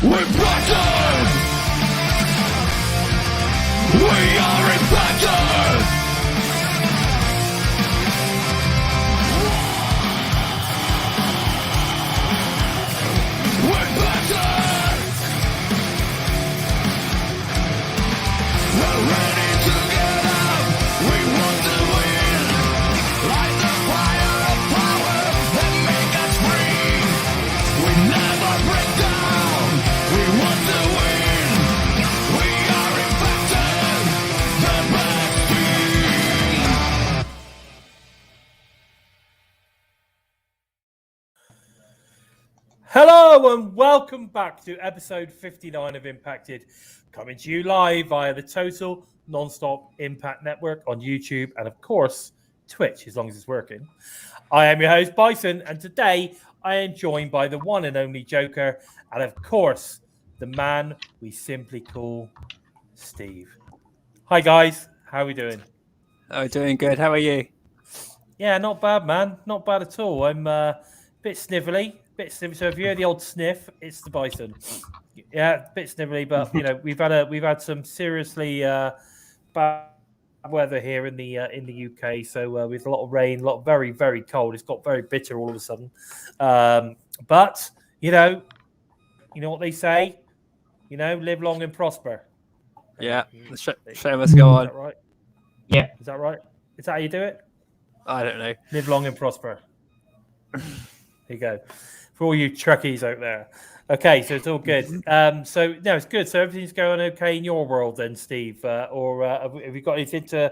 We're Bison! We are impacted! We're Bison! We're ready to get up! We want to win! Light the fire of power that make us free! We never break down! We want to win! We are impacted! The best team! Hello and welcome back to episode 59 of Impacted, coming to you live via the Total Nonstop Impact Network on YouTube and, of course, Twitch, as long as it's working. I am your host, Bison, and today I am joined by the one and only Joker and, of course, the man we simply call Steve. Hi, guys. How are we doing? Oh, doing good. How are you? Yeah, not bad, man. Not bad at all. I'm a bit snivelly. So if you hear the old sniff, it's the Bison. Yeah, a bit snivelly, but you know we've had some seriously bad weather here in the UK. So with a lot of rain, a lot of very very cold. It's got very bitter all of a sudden. But you know what they say. Live long and prosper. Yeah, the show must go on. Is that right? Yeah. Is that right? Is that how you do it? I don't know. Live long and prosper. There you go. For all you Trekkies out there. Okay, so it's all good. So no, it's good. So everything's going okay in your world then, Steve? Or have you got anything to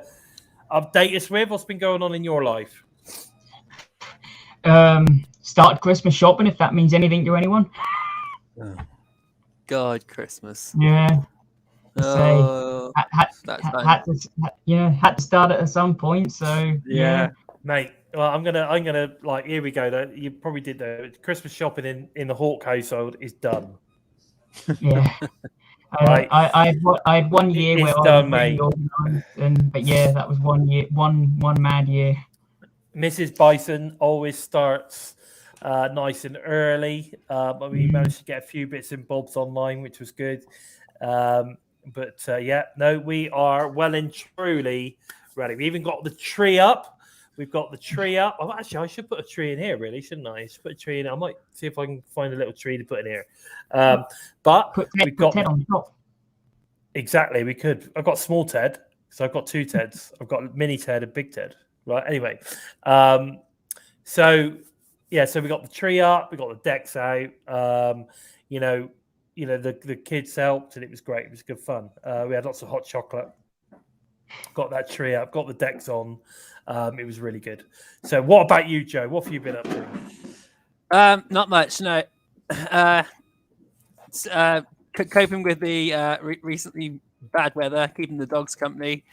update us with? What's been going on in your life? Started Christmas shopping, if that means anything to anyone. Oh, God, Christmas. Yeah. Oh, Had to start it at some point. So yeah. Mate. Well, I'm gonna like here we go. Though you probably did though. Christmas shopping in the Hawk household is done. Yeah. Right. I had 1 year where done, I was really organised, but yeah, that was 1 year, one mad year. Mrs. Bison always starts nice and early. But we managed to get a few bits and bobs online, which was good. We are well and truly ready. We even got the tree up. We've got the tree up. Oh, actually, I should put a tree in here, really, shouldn't I? I should put a tree in. I might see if I can find a little tree to put in here. But we've got Ted on top. Exactly. We could. I've got small Ted, so I've got two Teds. I've got mini Ted and big Ted. Right. Anyway, so we got the tree up. We got the decks out. The kids helped, and it was great. It was good fun. We had lots of hot chocolate. Got that tree up. Got the decks on. It was really good. So what about you, Joe? What have you been up to? Not much, no. Coping with the recently bad weather, keeping the dogs company.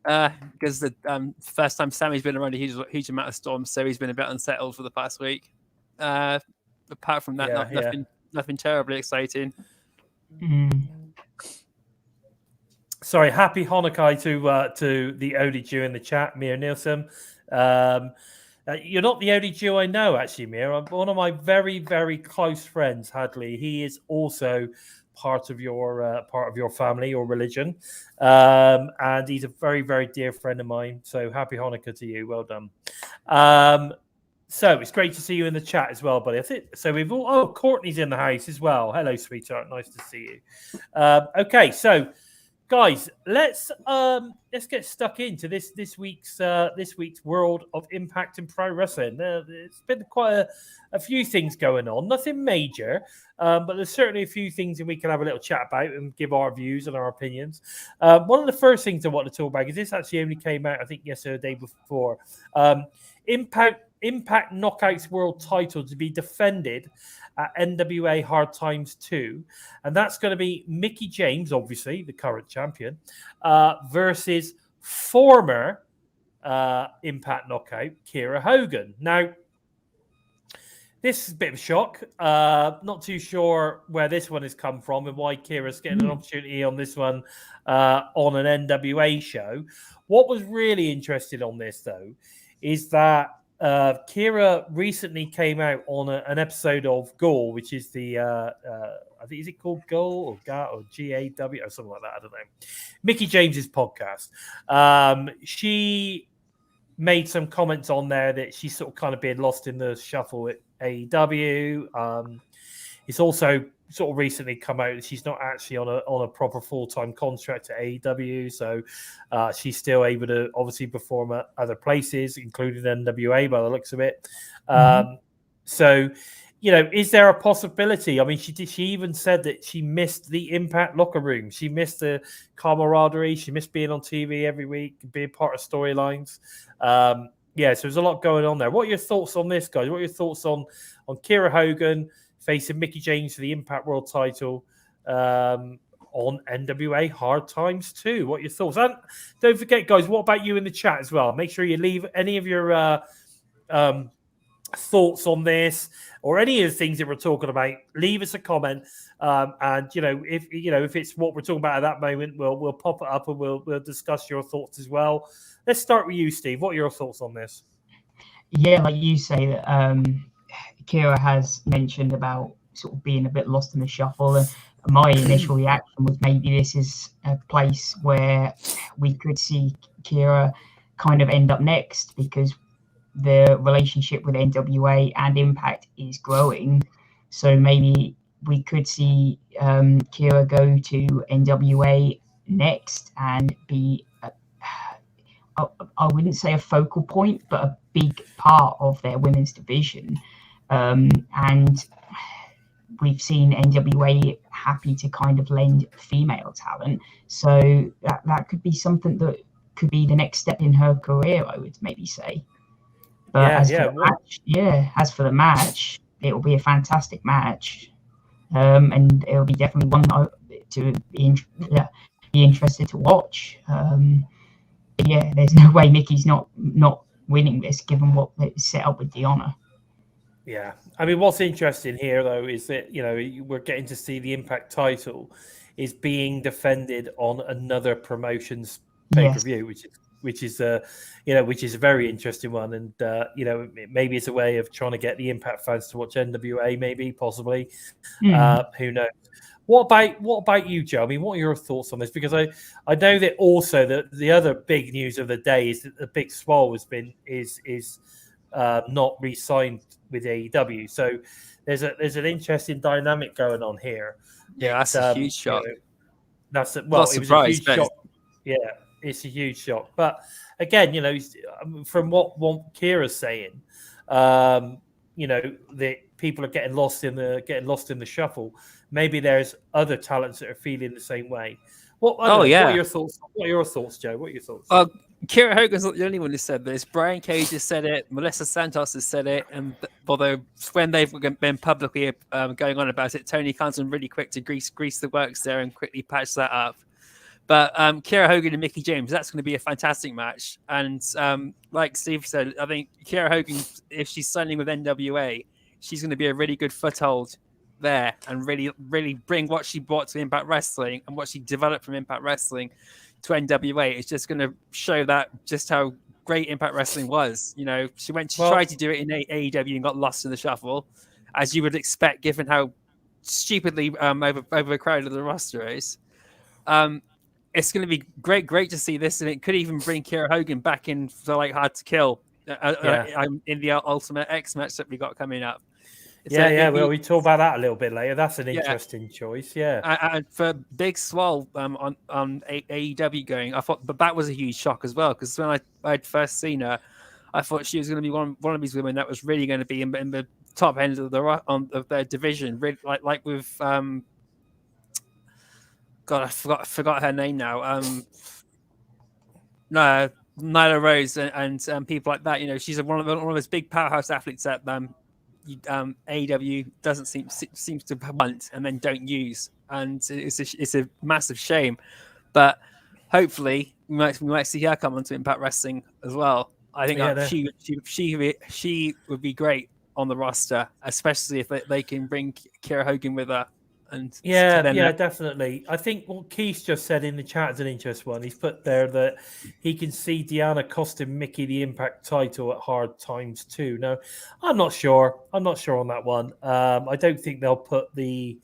Because the first time Sammy's been around a huge amount of storms, so he's been a bit unsettled for the past week. Apart from that, nothing terribly exciting. Sorry, happy Hanukkah to the only Jew in the chat, Mir Nielsen. You're not the only Jew I know, actually, Mir. One of my very, very close friends, Hadley. He is also part of your family or religion, and he's a very, very dear friend of mine. So happy Hanukkah to you. Well done. So it's great to see you in the chat as well, buddy. I think so. Courtney's in the house as well. Hello, sweetheart. Nice to see you. Okay, so. Guys, let's get stuck into this week's world of Impact and Pro Wrestling. It's been quite a few things going on, nothing major, but there's certainly a few things that we can have a little chat about and give our views and our opinions. One of the first things I want to talk about is this actually only came out, I think, yesterday or the day before. Impact Knockouts World Title to be defended at NWA Hard Times 2. And that's going to be Mickie James, obviously, the current champion, versus former Impact Knockout, Kiera Hogan. Now, this is a bit of a shock. Not too sure where this one has come from and why Kiera's getting an opportunity on this one on an NWA show. What was really interesting on this, though, is that Kira recently came out on an episode of Gaul, which is the I think, is it called Gaul or GAW or GAW or something like that? I don't know. Mickey James's podcast. She made some comments on there that she's sort of kind of being lost in the shuffle at AEW. It's also sort of recently come out that she's not actually on a proper full-time contract at AEW, so she's still able to obviously perform at other places, including NWA by the looks of it. So, you know, is there a possibility? I mean, she even said that she missed the Impact locker room. She missed the camaraderie. She missed being on TV every week, being part of storylines. Yeah, so there's a lot going on there. What are your thoughts on this, guys? What are your thoughts on Kira Hogan facing Mickey James for the Impact World title on NWA Hard Times 2? What are your thoughts? And don't forget, guys, what about you in the chat as well? Make sure you leave any of your thoughts on this or any of the things that we're talking about. Leave us a comment, and if it's what we're talking about at that moment, we'll pop it up and we'll discuss your thoughts as well. Let's start with you, Steve. What are your thoughts on this? Yeah, like you say, that Kira has mentioned about sort of being a bit lost in the shuffle, and my initial reaction was maybe this is a place where we could see Kira kind of end up next, because the relationship with NWA and Impact is growing. So maybe we could see Kira go to NWA next and be, I wouldn't say a focal point, but a big part of their women's division. And we've seen NWA happy to kind of lend female talent. So that could be something that could be the next step in her career, I would maybe say. But as for the match, it will be a fantastic match, and it'll be definitely one to be interested to watch. Yeah, there's no way Mickey's not winning this, given what it's set up with Deonna. Yeah, I mean, what's interesting here though is that we're getting to see the Impact title is being defended on another promotion's pay-per-view, which is a very interesting one, and maybe it's a way of trying to get the Impact fans to watch NWA, maybe, possibly. Who knows? What about you, Joe? I mean, what are your thoughts on this? Because I know that also the other big news of the day is that the Big Swole is not re-signed with AEW. So there's an interesting dynamic going on here. Yeah, that's a huge shock. It was a huge shock. Yeah, it's a huge shock. But again, from what Kira's saying, that people are getting lost in the shuffle. Maybe there's other talents that are feeling the same way. What are your thoughts? What are your thoughts, Joe? What are your thoughts? Kira Hogan's not the only one who said this. Brian Cage has said it. Melissa Santos has said it. And although when they've been publicly going on about it, Tony Khan's been really quick to grease the works there and quickly patch that up. But Kira Hogan and Mickey James, that's going to be a fantastic match. And like Steve said, I think Kira Hogan, if she's signing with NWA, she's going to be a really good foothold there and really, really bring what she brought to Impact Wrestling and what she developed from Impact Wrestling to NWA. It's just going to show that just how great Impact Wrestling was. She tried to do it in AEW and got lost in the shuffle, as you would expect, given how stupidly overcrowded the roster is. It's going to be great to see this, and it could even bring Kira Hogan back in for Hard to Kill in the Ultimate X match that we got coming up. Well, we talk about that a little bit later. That's an interesting choice. And for Big Swole on AEW going, I thought, but that was a huge shock as well, because when I'd first seen her, I thought she was going to be one of these women that was really going to be in the top end of their division, really, like with God, I forgot her name now. No, Nyla Rose and people like that. She's one of those big powerhouse athletes that AEW doesn't seems to want and then don't use, and it's a massive shame. But hopefully we might see her come onto Impact Wrestling as well. I think she would be great on the roster, especially if they can bring Kira Hogan with her. And Yeah, then yeah, definitely. I think what Keith just said in the chat is an interesting one. He's put there that he can see Deanna costing Mickey the Impact title at hard times too. No, I'm not sure. I'm not sure on that one. I don't think they'll put the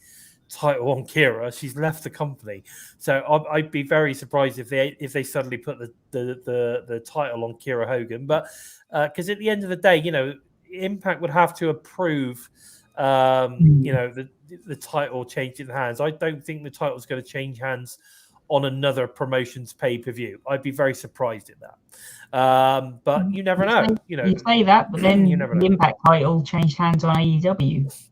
title on Kira. She's left the company, so I'd be very surprised if they suddenly put the title on Kira Hogan. But because at the end of the day, Impact would have to approve. The title changing hands. I don't think the title's going to change hands on another promotion's pay-per-view. I'd be very surprised at that. But you never know. You say that, but then you never the know. Impact title changed hands on AEW.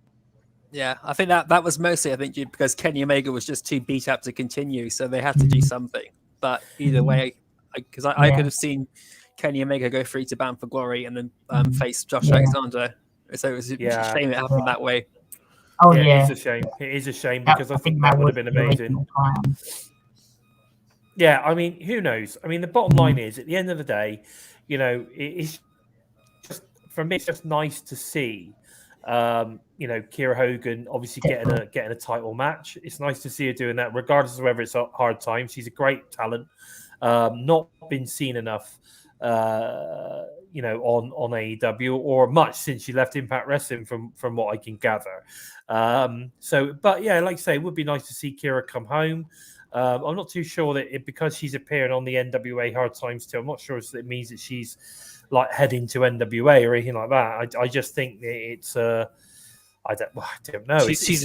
Yeah, I think that was mostly, because Kenny Omega was just too beat up to continue, so they had to do something. But either way, because I could have seen Kenny Omega go free to Bound for Glory and then face Josh Alexander. So it was a shame it happened that way. Oh It's a shame. It is a shame because I think that would have been amazing. Yeah, I mean, who knows? I mean, the bottom line is, at the end of the day, it's just, for me, it's just nice to see, Kira Hogan obviously getting a title match. It's nice to see her doing that, regardless of whether it's a hard time. She's a great talent, not been seen enough, on AEW or much since she left Impact Wrestling, from what I can gather. But yeah, like I say, it would be nice to see Kira come home. I'm not too sure that because she's appearing on the NWA Hard Times too, I'm not sure if it means that she's like heading to NWA or anything like that. I just think that it's I don't know. She's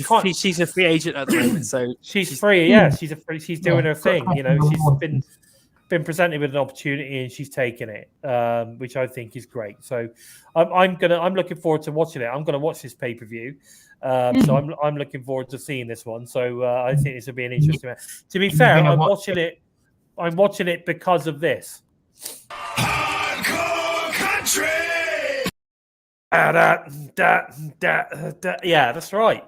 a free agent at the moment, so she's free. Yeah, she's doing her thing. She's been presented with an opportunity and she's taken it, which I think is great. So I'm looking forward to watching it. I'm gonna watch this pay-per-view. So I'm looking forward to seeing this one. So I think this will be an interesting match. To be fair, I'm watching it because of this. Hardcore country. Yeah, that's right.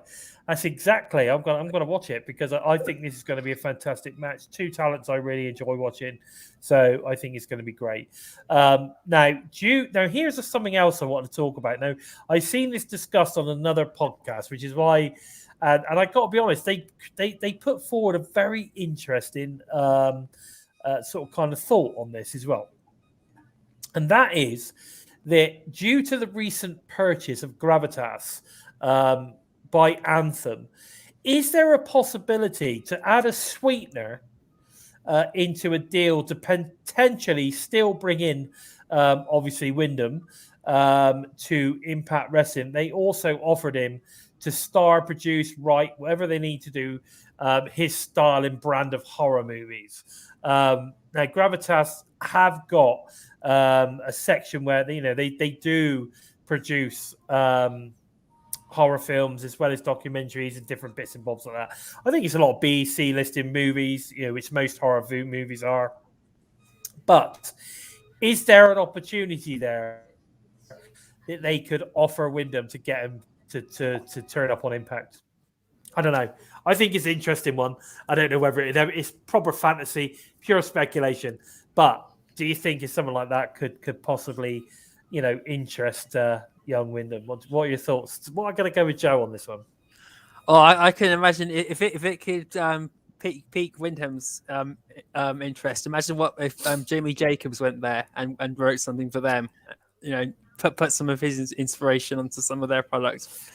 That's exactly. I'm gonna watch it because I think this is going to be a fantastic match. Two talents I really enjoy watching, so I think it's going to be great. Now here's something else I want to talk about. Now I've seen this discussed on another podcast, which is why, and I got to be honest, they put forward a very interesting sort of kind of thought on this as well, and that is that due to the recent purchase of Gravitas by Anthem, is there a possibility to add a sweetener into a deal to potentially still bring in, obviously, Wyndham to Impact Wrestling? They also offered him to star, produce, write, whatever they need to do, his style and brand of horror movies. Now, Gravitas have got a section where they do produce horror films as well as documentaries and different bits and bobs like that. I think it's a lot of B, C listed movies, which most horror movies are. But is there an opportunity there that they could offer Wyndham to get him to turn up on Impact? I don't know. I think it's an interesting one. I don't know whether it's proper fantasy, pure speculation. But do you think if someone like that could possibly, interest young Wyndham? What are your thoughts? Well, I'm going to go with Joe on this one. Oh, I can imagine if it could pique Wyndham's interest. Imagine what if Jamie Jacobs went there and wrote something for them. Put some of his inspiration onto some of their products.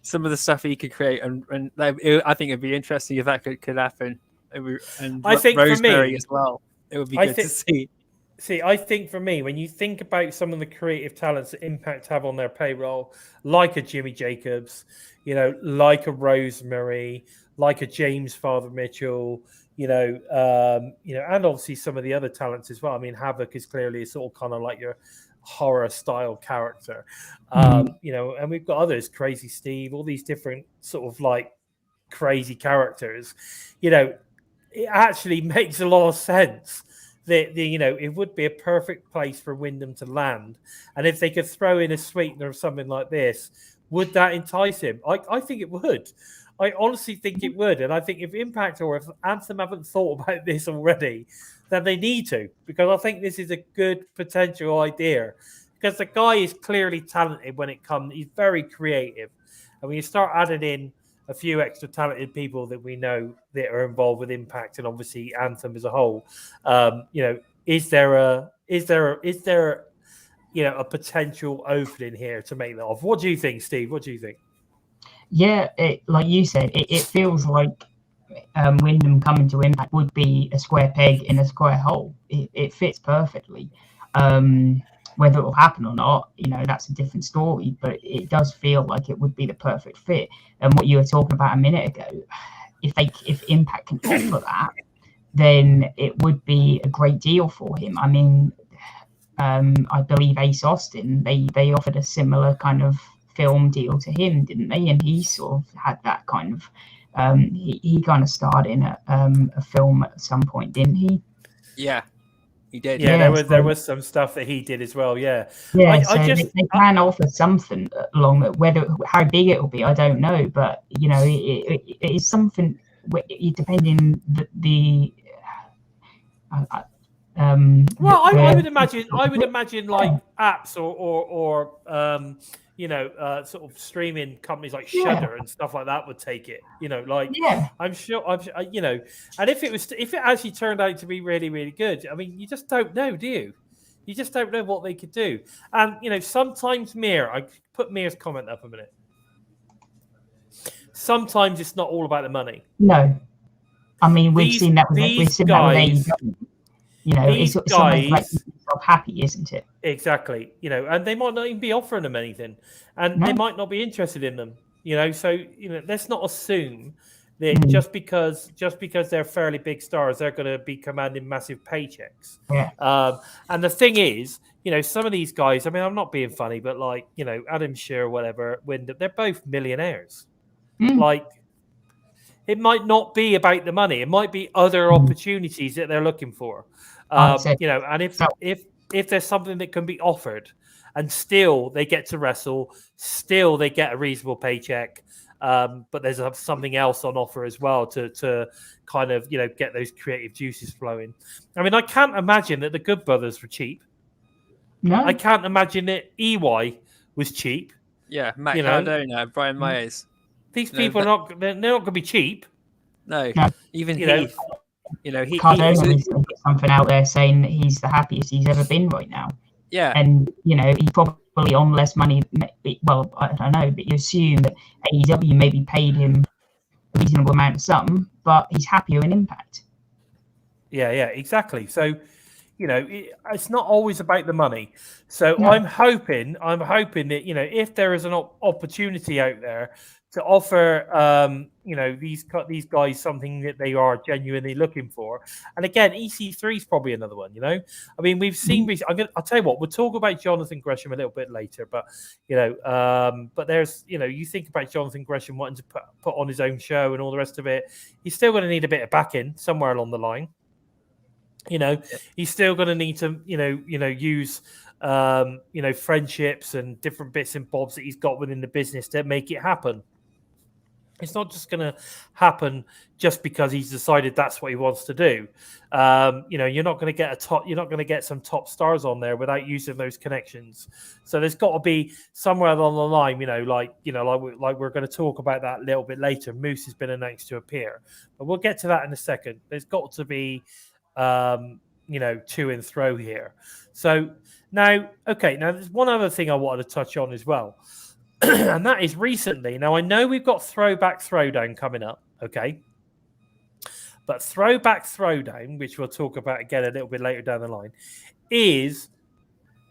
Some of the stuff he could create, and I think it'd be interesting if that could happen. And I think Rosemary for me as well, it would be good to see. See, I think for me, when you think about some of the creative talents that Impact have on their payroll, like a Jimmy Jacobs, like a Rosemary, like a James Father Mitchell, and obviously some of the other talents as well. I mean, Havoc is clearly a sort of kind of like your horror style character, and we've got others, Crazy Steve, all these different sort of like crazy characters. It actually makes a lot of sense that it would be a perfect place for Wyndham to land, and if they could throw in a sweetener or something like this, would that entice him? I think it would. I honestly think it would, and I think if Impact or if Anthem haven't thought about this already, then they need to, because I think this is a good potential idea. Because the guy is clearly talented when it comes. He's very creative, and when you start adding in a few extra talented people that we know that are involved with Impact and obviously Anthem as a whole. Is there a a potential opening here to make that off? What do you think, Steve? What do you think? Yeah, like you said, it feels like Wyndham coming to Impact would be a square peg in a square hole. It fits perfectly. Whether it will happen or not, that's a different story. But it does feel like it would be the perfect fit. And what you were talking about a minute ago, if Impact can offer that, then it would be a great deal for him. I mean, I believe Ace Austin, they offered a similar kind of film deal to him, didn't they? And he sort of had that kind of he kind of starred in a film at some point, didn't he? Yeah, he did. Yeah, there was some stuff that he did as well. Yeah, they can offer something along that. How big it will be, I don't know, but it is something. Depending the I would imagine like apps or sort of streaming companies like Shudder and stuff like that would take it. I'm sure, and if it actually turned out to be really, really good, I mean, you just don't know, do you? You just don't know what they could do. And sometimes I put Mir's comment up a minute. Sometimes it's not all about the money. No, I mean we've seen that with AEW. It's guys like happy, isn't it? Exactly. And they might not even be offering them anything, and they might not be interested in them. So let's not assume that just because they're fairly big stars, they're going to be commanding massive paychecks. Yeah. And the thing is, some of these guys. I mean, I'm not being funny, but like Adam Scherr, whatever, they're both millionaires. Like, it might not be about the money. It might be other opportunities that they're looking for. And if there's something that can be offered and still they get to wrestle, still they get a reasonable paycheck, but there's something else on offer as well to kind of, get those creative juices flowing. I mean, I can't imagine that the Good Brothers were cheap. No. I can't imagine that EY was cheap. Yeah, Matt Cardona, Brian Myers. These people are not going to be cheap. No. Even Heath. Cardona is something out there saying that he's the happiest he's ever been right now. Yeah. And, he's probably on less money. Well, I don't know, but you assume that AEW maybe paid him a reasonable amount of something, but he's happier in Impact. Yeah, exactly. So, it's not always about the money. So I'm hoping that, if there is an opportunity out there to offer, these guys something that they are genuinely looking for. And again, EC3 is probably another one, I mean, we've seen, I'll tell you what, we'll talk about Jonathan Gresham a little bit later, but, but there's, you think about Jonathan Gresham wanting to put on his own show and all the rest of it. He's still going to need a bit of backing somewhere along the line. He's still going to need to, use, friendships and different bits and bobs that he's got within the business to make it happen. It's not just going to happen just because he's decided that's what he wants to do. You're not going to get some top stars on there without using those connections. So there's got to be somewhere along the line, like we're going to talk about that a little bit later. Moose has been announced to appear, but we'll get to that in a second. There's got to be to and fro here. So now there's one other thing I wanted to touch on as well. And that is recently. Now I know we've got Throwback Throwdown coming up, okay? But Throwback Throwdown, which we'll talk about again a little bit later down the line, is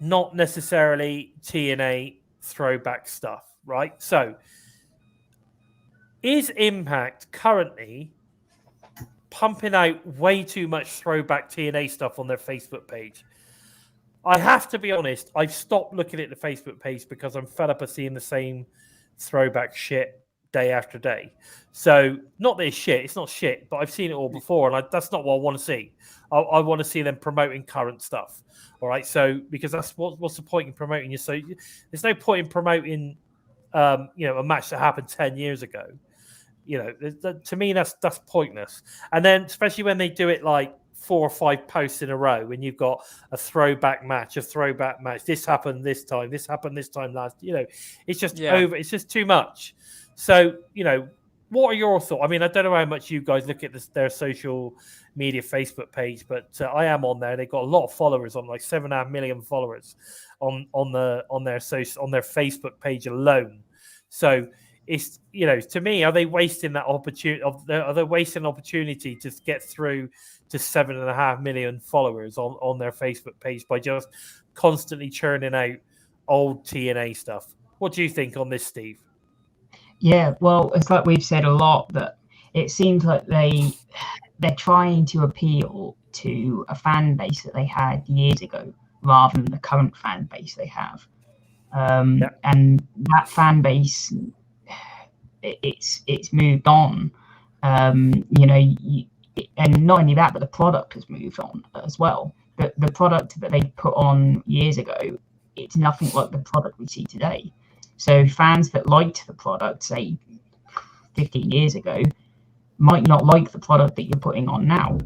not necessarily TNA throwback stuff, right? So is Impact currently pumping out way too much throwback TNA stuff on their Facebook page? I have to be honest, I've stopped looking at the Facebook page because I'm fed up of seeing the same throwback shit day after day. So, not that it's shit, it's not shit, but I've seen it all before, and that's not what I want to see. I want to see them promoting current stuff. All right, so because that's what's the point in promoting you? So, there's no point in promoting, a match that happened 10 years ago. To me, that's pointless. And then, especially when they do it like 4 or 5 posts in a row, when you've got a throwback match. This happened this time. This happened this time last. It's just over. It's just too much. So what are your thoughts? I mean, I don't know how much you guys look at their social media Facebook page, but I am on there. They've got a lot of followers, on like 7.5 million followers on their Facebook page alone. So it's, to me, are they wasting that opportunity? Are they wasting an opportunity to get through to 7.5 million followers on their Facebook page by just constantly churning out old TNA stuff? What do you think on this, Steve? Yeah, well, it's like we've said a lot, that it seems like they're trying to appeal to a fan base that they had years ago rather than the current fan base they have. And that fan base, it's moved on. And not only that, but the product has moved on as well. The product that they put on years ago, it's nothing like the product we see today. So fans that liked the product, say 15 years ago, might not like the product that you're putting on now.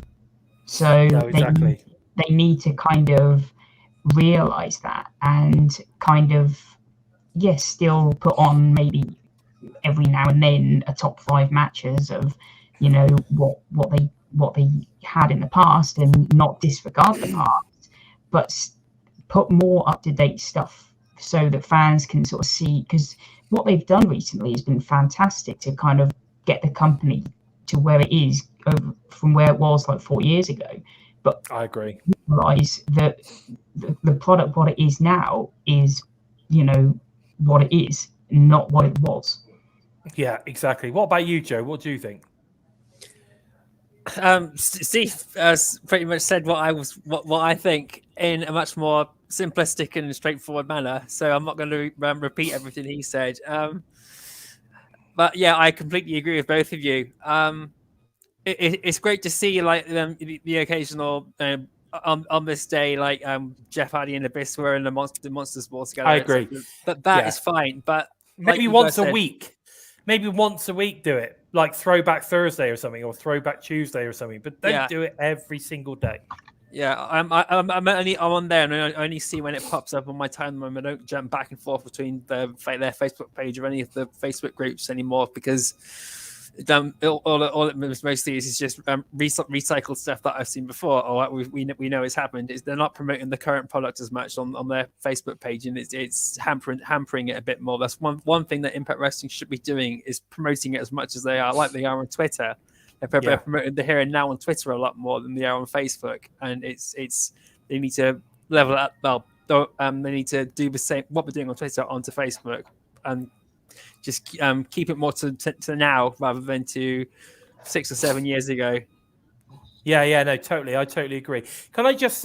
So exactly. they need to kind of realize that and kind of, still put on maybe every now and then a top 5 matches of, what they had in the past, and not disregard the past, but put more up-to-date stuff so that fans can sort of see, because what they've done recently has been fantastic to kind of get the company to where it is from where it was like 4 years ago. But I agree. Realize that the product, what it is now, is what it is, not what it was. Yeah, exactly. What about you, Joe? What do you think? Steve pretty much said what I think in a much more simplistic and straightforward manner. So I'm not going to repeat everything he said. But yeah, I completely agree with both of you. It's great to see like the occasional on this day, like Jeff Hardy and Abyss were in the Monster Sports together. I agree. But that is fine. But maybe once a week. Maybe once a week do it, like Throwback Thursday or something, or Throwback Tuesday or something. But don't do it every single day. Yeah, I'm on there, and I only see when it pops up on my timeline. I don't jump back and forth between their Facebook page or any of the Facebook groups anymore, because all it mostly is just recycled stuff that I've seen before, or we know it's happened. They're not promoting the current product as much on their Facebook page, and it's hampering it a bit more. That's one thing that Impact Wrestling should be doing, is promoting it as much as they are, like they are on Twitter. They're promoting the here and now on Twitter a lot more than they are on Facebook, and it's they need to level up. Well, they need to do the same what we're doing on Twitter onto Facebook, and just keep it more to now rather than to 6 or 7 years ago. Yeah, no, totally. I totally agree. Can I just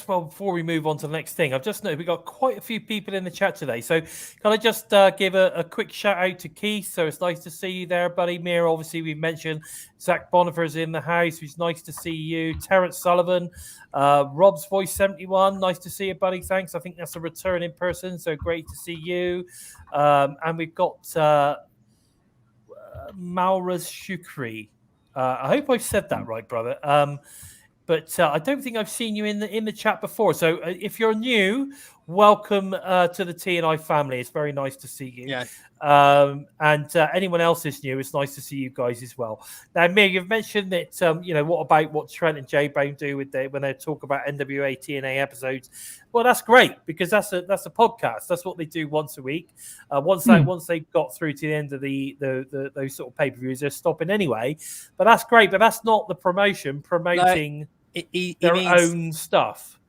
before we move on to the next thing, I've just noticed we've got quite a few people in the chat today. So can I just give a quick shout out to Keith? So it's nice to see you there, buddy. Mir, obviously we've mentioned Zach Bonifer's in the house. It's nice to see you. Terrence Sullivan, Rob's Voice 71. Nice to see you, buddy. Thanks. I think that's a return in person. So great to see you. And we've got Mauraz Shukri. I hope I've said that right, brother. But I don't think I've seen you in the chat before. So if you're new, welcome to the TNI family. It's very nice to see you. Yeah. And anyone else is new, it's nice to see you guys as well. Now, Mir, you've mentioned that, what about what Trent and J-Bone do when they talk about NWA TNA episodes? Well, that's great, because that's a podcast. That's what they do once a week. Once they've got through to the end of those sort of pay-per-views, they're stopping anyway. But that's great. But that's not the promoting their own stuff.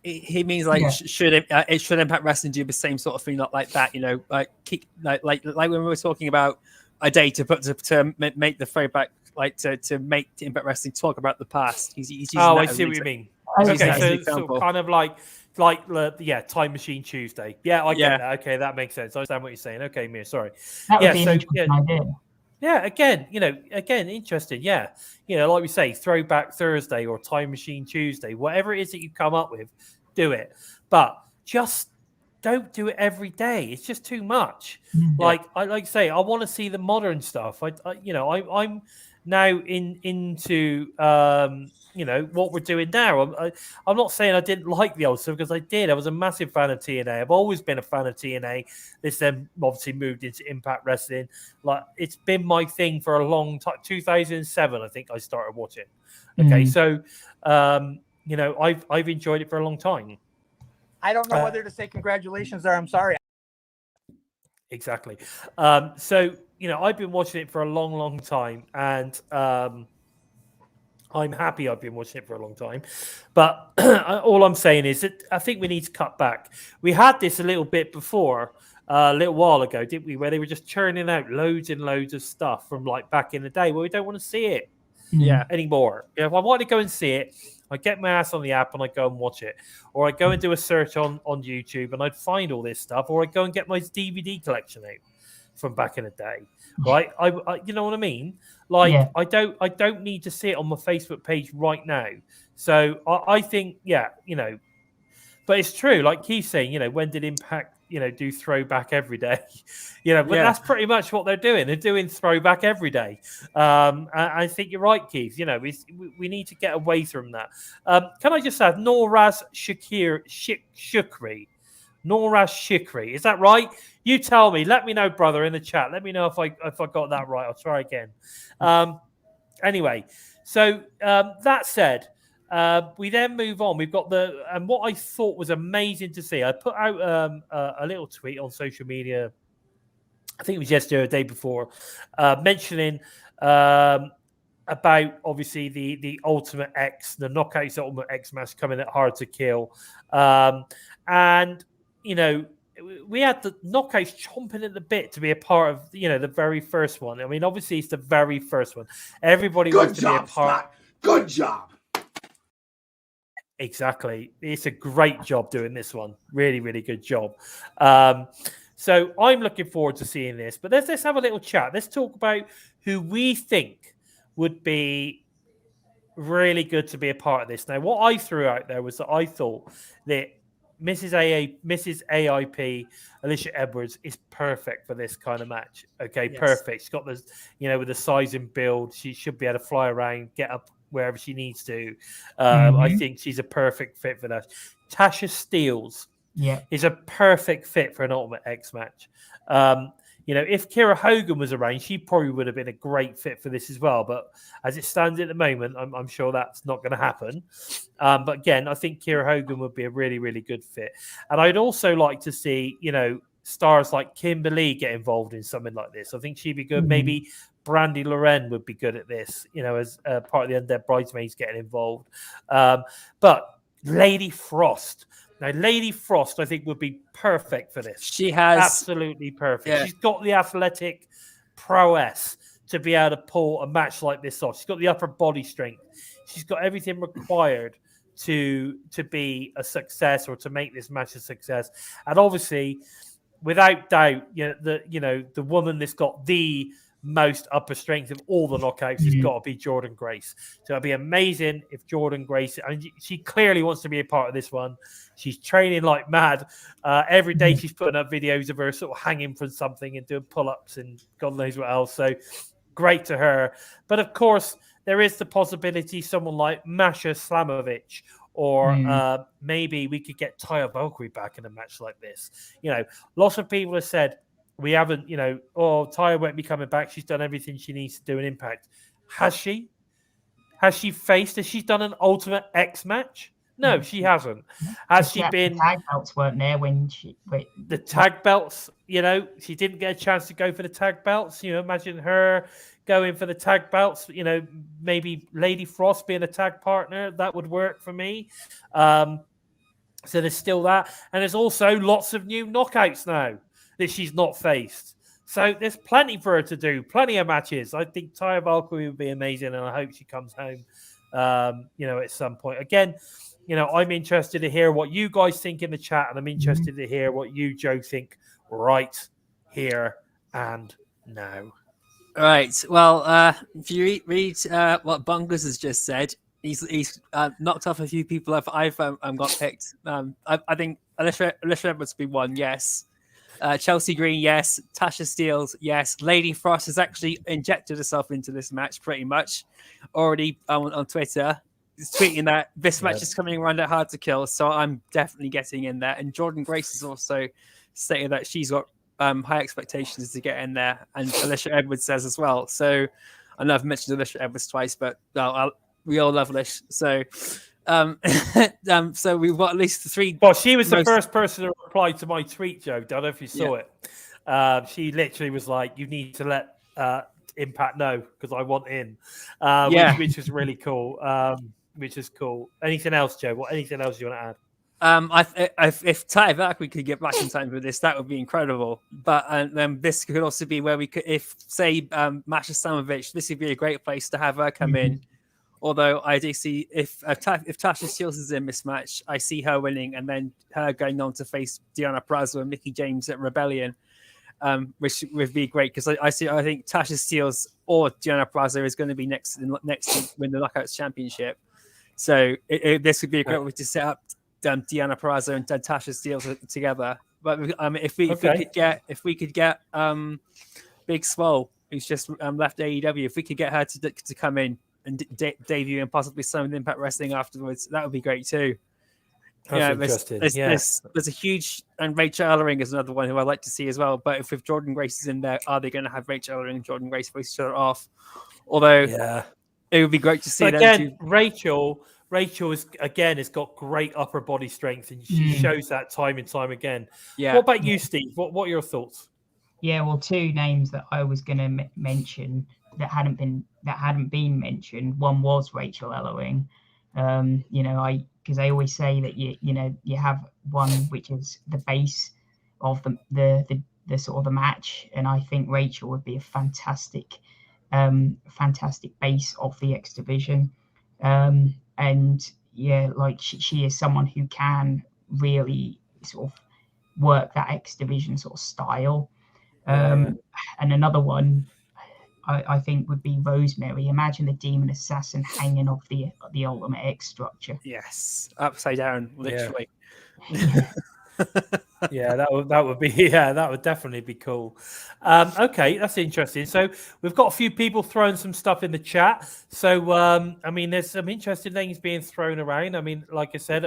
He means like should Impact Wrestling do the same sort of thing, not like that, like when we were talking about a day to make the throwback, like to make Impact Wrestling talk about the past. He's I see what you mean. Okay, so kind of like Time Machine Tuesday. Yeah, I get that. Okay, that makes sense. I understand what you're saying. Okay, Mir, sorry. That would be an interesting idea. Yeah, again, interesting. Yeah, like we say, Throwback Thursday or Time Machine Tuesday, whatever it is that you come up with, do it. But just don't do it every day. It's just too much. Mm-hmm. Like I say, I want to see the modern stuff. I'm now into what we're doing now. I'm not saying I didn't like the old stuff, because I did. I was a massive fan of TNA. I've always been a fan of TNA. This then obviously moved into Impact Wrestling. Like, it's been my thing for a long time. 2007, I think I started watching. Okay, so I've enjoyed it for a long time. I don't know whether to say congratulations or I'm sorry. Exactly. So I've been watching it for a long, long time, and I'm happy I've been watching it for a long time. But all I'm saying is that I think we need to cut back. We had this a little bit before, a little while ago, didn't we? Where they were just churning out loads and loads of stuff from like back in the day. Well, we don't want to see it anymore. If I want to go and see it, I get my ass on the app and I go and watch it, or I go and do a search on YouTube and I'd find all this stuff, or I go and get my DVD collection out from back in the day, right? I you know what I mean? Like, I don't need to see it on my Facebook page right now. So I think, but it's true. Like Keith's saying, when did Impact, do throwback every day? But that's pretty much what they're doing. They're doing throwback every day. I think you're right, Keith. We need to get away from that. Can I just add, Noraz Shukri? Noraz Shukri, is that right? You tell me. Let me know, brother, in the chat. Let me know if I got that right. I'll try again. Anyway, so that said, we then move on. We've got and what I thought was amazing to see. I put out a little tweet on social media. I think it was yesterday or the day before, mentioning about obviously the Ultimate X, the Knockouts Ultimate X match coming at Hard to Kill, and we had the Knockouts chomping at the bit to be a part of the very first one. I mean, obviously it's the very first one. Everybody wants to be a part. Good job. Exactly. It's a great job doing this one. Really, really good job. So I'm looking forward to seeing this. But let's have a little chat. Let's talk about who we think would be really good to be a part of this. Now, what I threw out there was that I thought that Mrs. AIP, Alicia Edwards, is perfect for this kind of match. Okay, yes. Perfect. She's got the, with the size and build, she should be able to fly around, get up wherever she needs to. I think she's a perfect fit for that. Tasha Steelz is a perfect fit for an Ultimate X match. If Kira Hogan was around, she probably would have been a great fit for this as well. But as it stands at the moment, I'm sure that's not going to happen. But again, I think Kira Hogan would be a really, really good fit. And I'd also like to see, stars like Kimberly get involved in something like this. I think she'd be good. Maybe Brandy Loren would be good at this, as part of the Undead Bridesmaids getting involved. But Lady Frost. Now, Lady Frost, I think, would be perfect for this. She has absolutely perfect. Yeah. She's got the athletic prowess to be able to pull a match like this off. She's got the upper body strength. She's got everything required to be a success, or to make this match a success. And obviously, without doubt, the woman that's got the most upper strength of all the knockouts has got to be Jordynne Grace. So it'd be amazing if Jordynne Grace, she clearly wants to be a part of this one. She's training like mad. Every day she's putting up videos of her sort of hanging from something and doing pull-ups and God knows what else. So great to her. But of course, there is the possibility someone like Masha Slamovich, or maybe we could get Taya Valkyrie back in a match like this. Lots of people have said, we haven't, Taya won't be coming back. She's done everything she needs to do in Impact. Has she? Has she done an Ultimate X match? No, she hasn't. Has she been? The tag belts weren't there when she. The tag belts, she didn't get a chance to go for the tag belts. Imagine her going for the tag belts. Maybe Lady Frost being a tag partner. That would work for me. So there's still that. And there's also lots of new knockouts now that she's not faced. So there's plenty for her to do, plenty of matches. I think Taya Valkyrie would be amazing, and I hope she comes home, at some point. Again, I'm interested to hear what you guys think in the chat, and I'm interested to hear what you, Joe, think right here and now. All right. Well, if you read what Bunkers has just said, he's knocked off a few people I've got picked. I think Alicia Edwards would be one, yes. Chelsea Green, yes. Tasha Steele, yes. Lady Frost has actually injected herself into this match pretty much already on Twitter. Is tweeting that this match is coming around at Hard to Kill, so I'm definitely getting in there. And Jordan Grace has also stated that she's got high expectations to get in there, and Alicia Edwards says as well. So I know I've mentioned Alicia Edwards twice, but we all love Alicia. So so we've got at least 3. Well, she was the first person to reply to my tweet, Joe. Don't know if you saw it. She literally was like, "You need to let Impact know because I want in," which was really cool. Which is cool. Anything else, Joe? Anything else you want to add? If Ty Valkyrie could get back in time with this, that would be incredible. But this could also be where we could, if say Masha Samovich, this would be a great place to have her come in. Although I do see if Tasha Steele is in this match, I see her winning and then her going on to face Deonna Purrazzo and Mickie James at Rebellion, which would be great because I think Tasha Steele's or Deonna Purrazzo is going to be next to win the Knockouts Championship. So this would be a great way to set up Deonna Purrazzo and Tasha Steele together. But if we could get Big Swole, who's just left AEW, if we could get her to come in and debut and possibly some Impact Wrestling afterwards, that would be great too. That's interesting. There's a huge, and Rachel Ellering is another one who I'd like to see as well. But if Jordan Grace is in there, are they going to have Rachel Ellering and Jordan Grace face each other off? Although, it would be great to see them again. Rachel has got great upper body strength, and she shows that time and time again. Yeah. What about you, Steve? What are your thoughts? Yeah, well, 2 names that I was going to mention that hadn't been mentioned. One was Rachel Ellering. Because I always say that you have one which is the base of the sort of the match, and I think Rachel would be a fantastic base of the X division. And she is someone who can really sort of work that X division sort of style. And another one I think would be Rosemary. Imagine the Demon Assassin hanging off the Ultimate X structure. Yes, upside down, literally. That would definitely be cool. Okay, that's interesting. So we've got a few people throwing some stuff in the chat. So there's some interesting things being thrown around. I mean, like I said,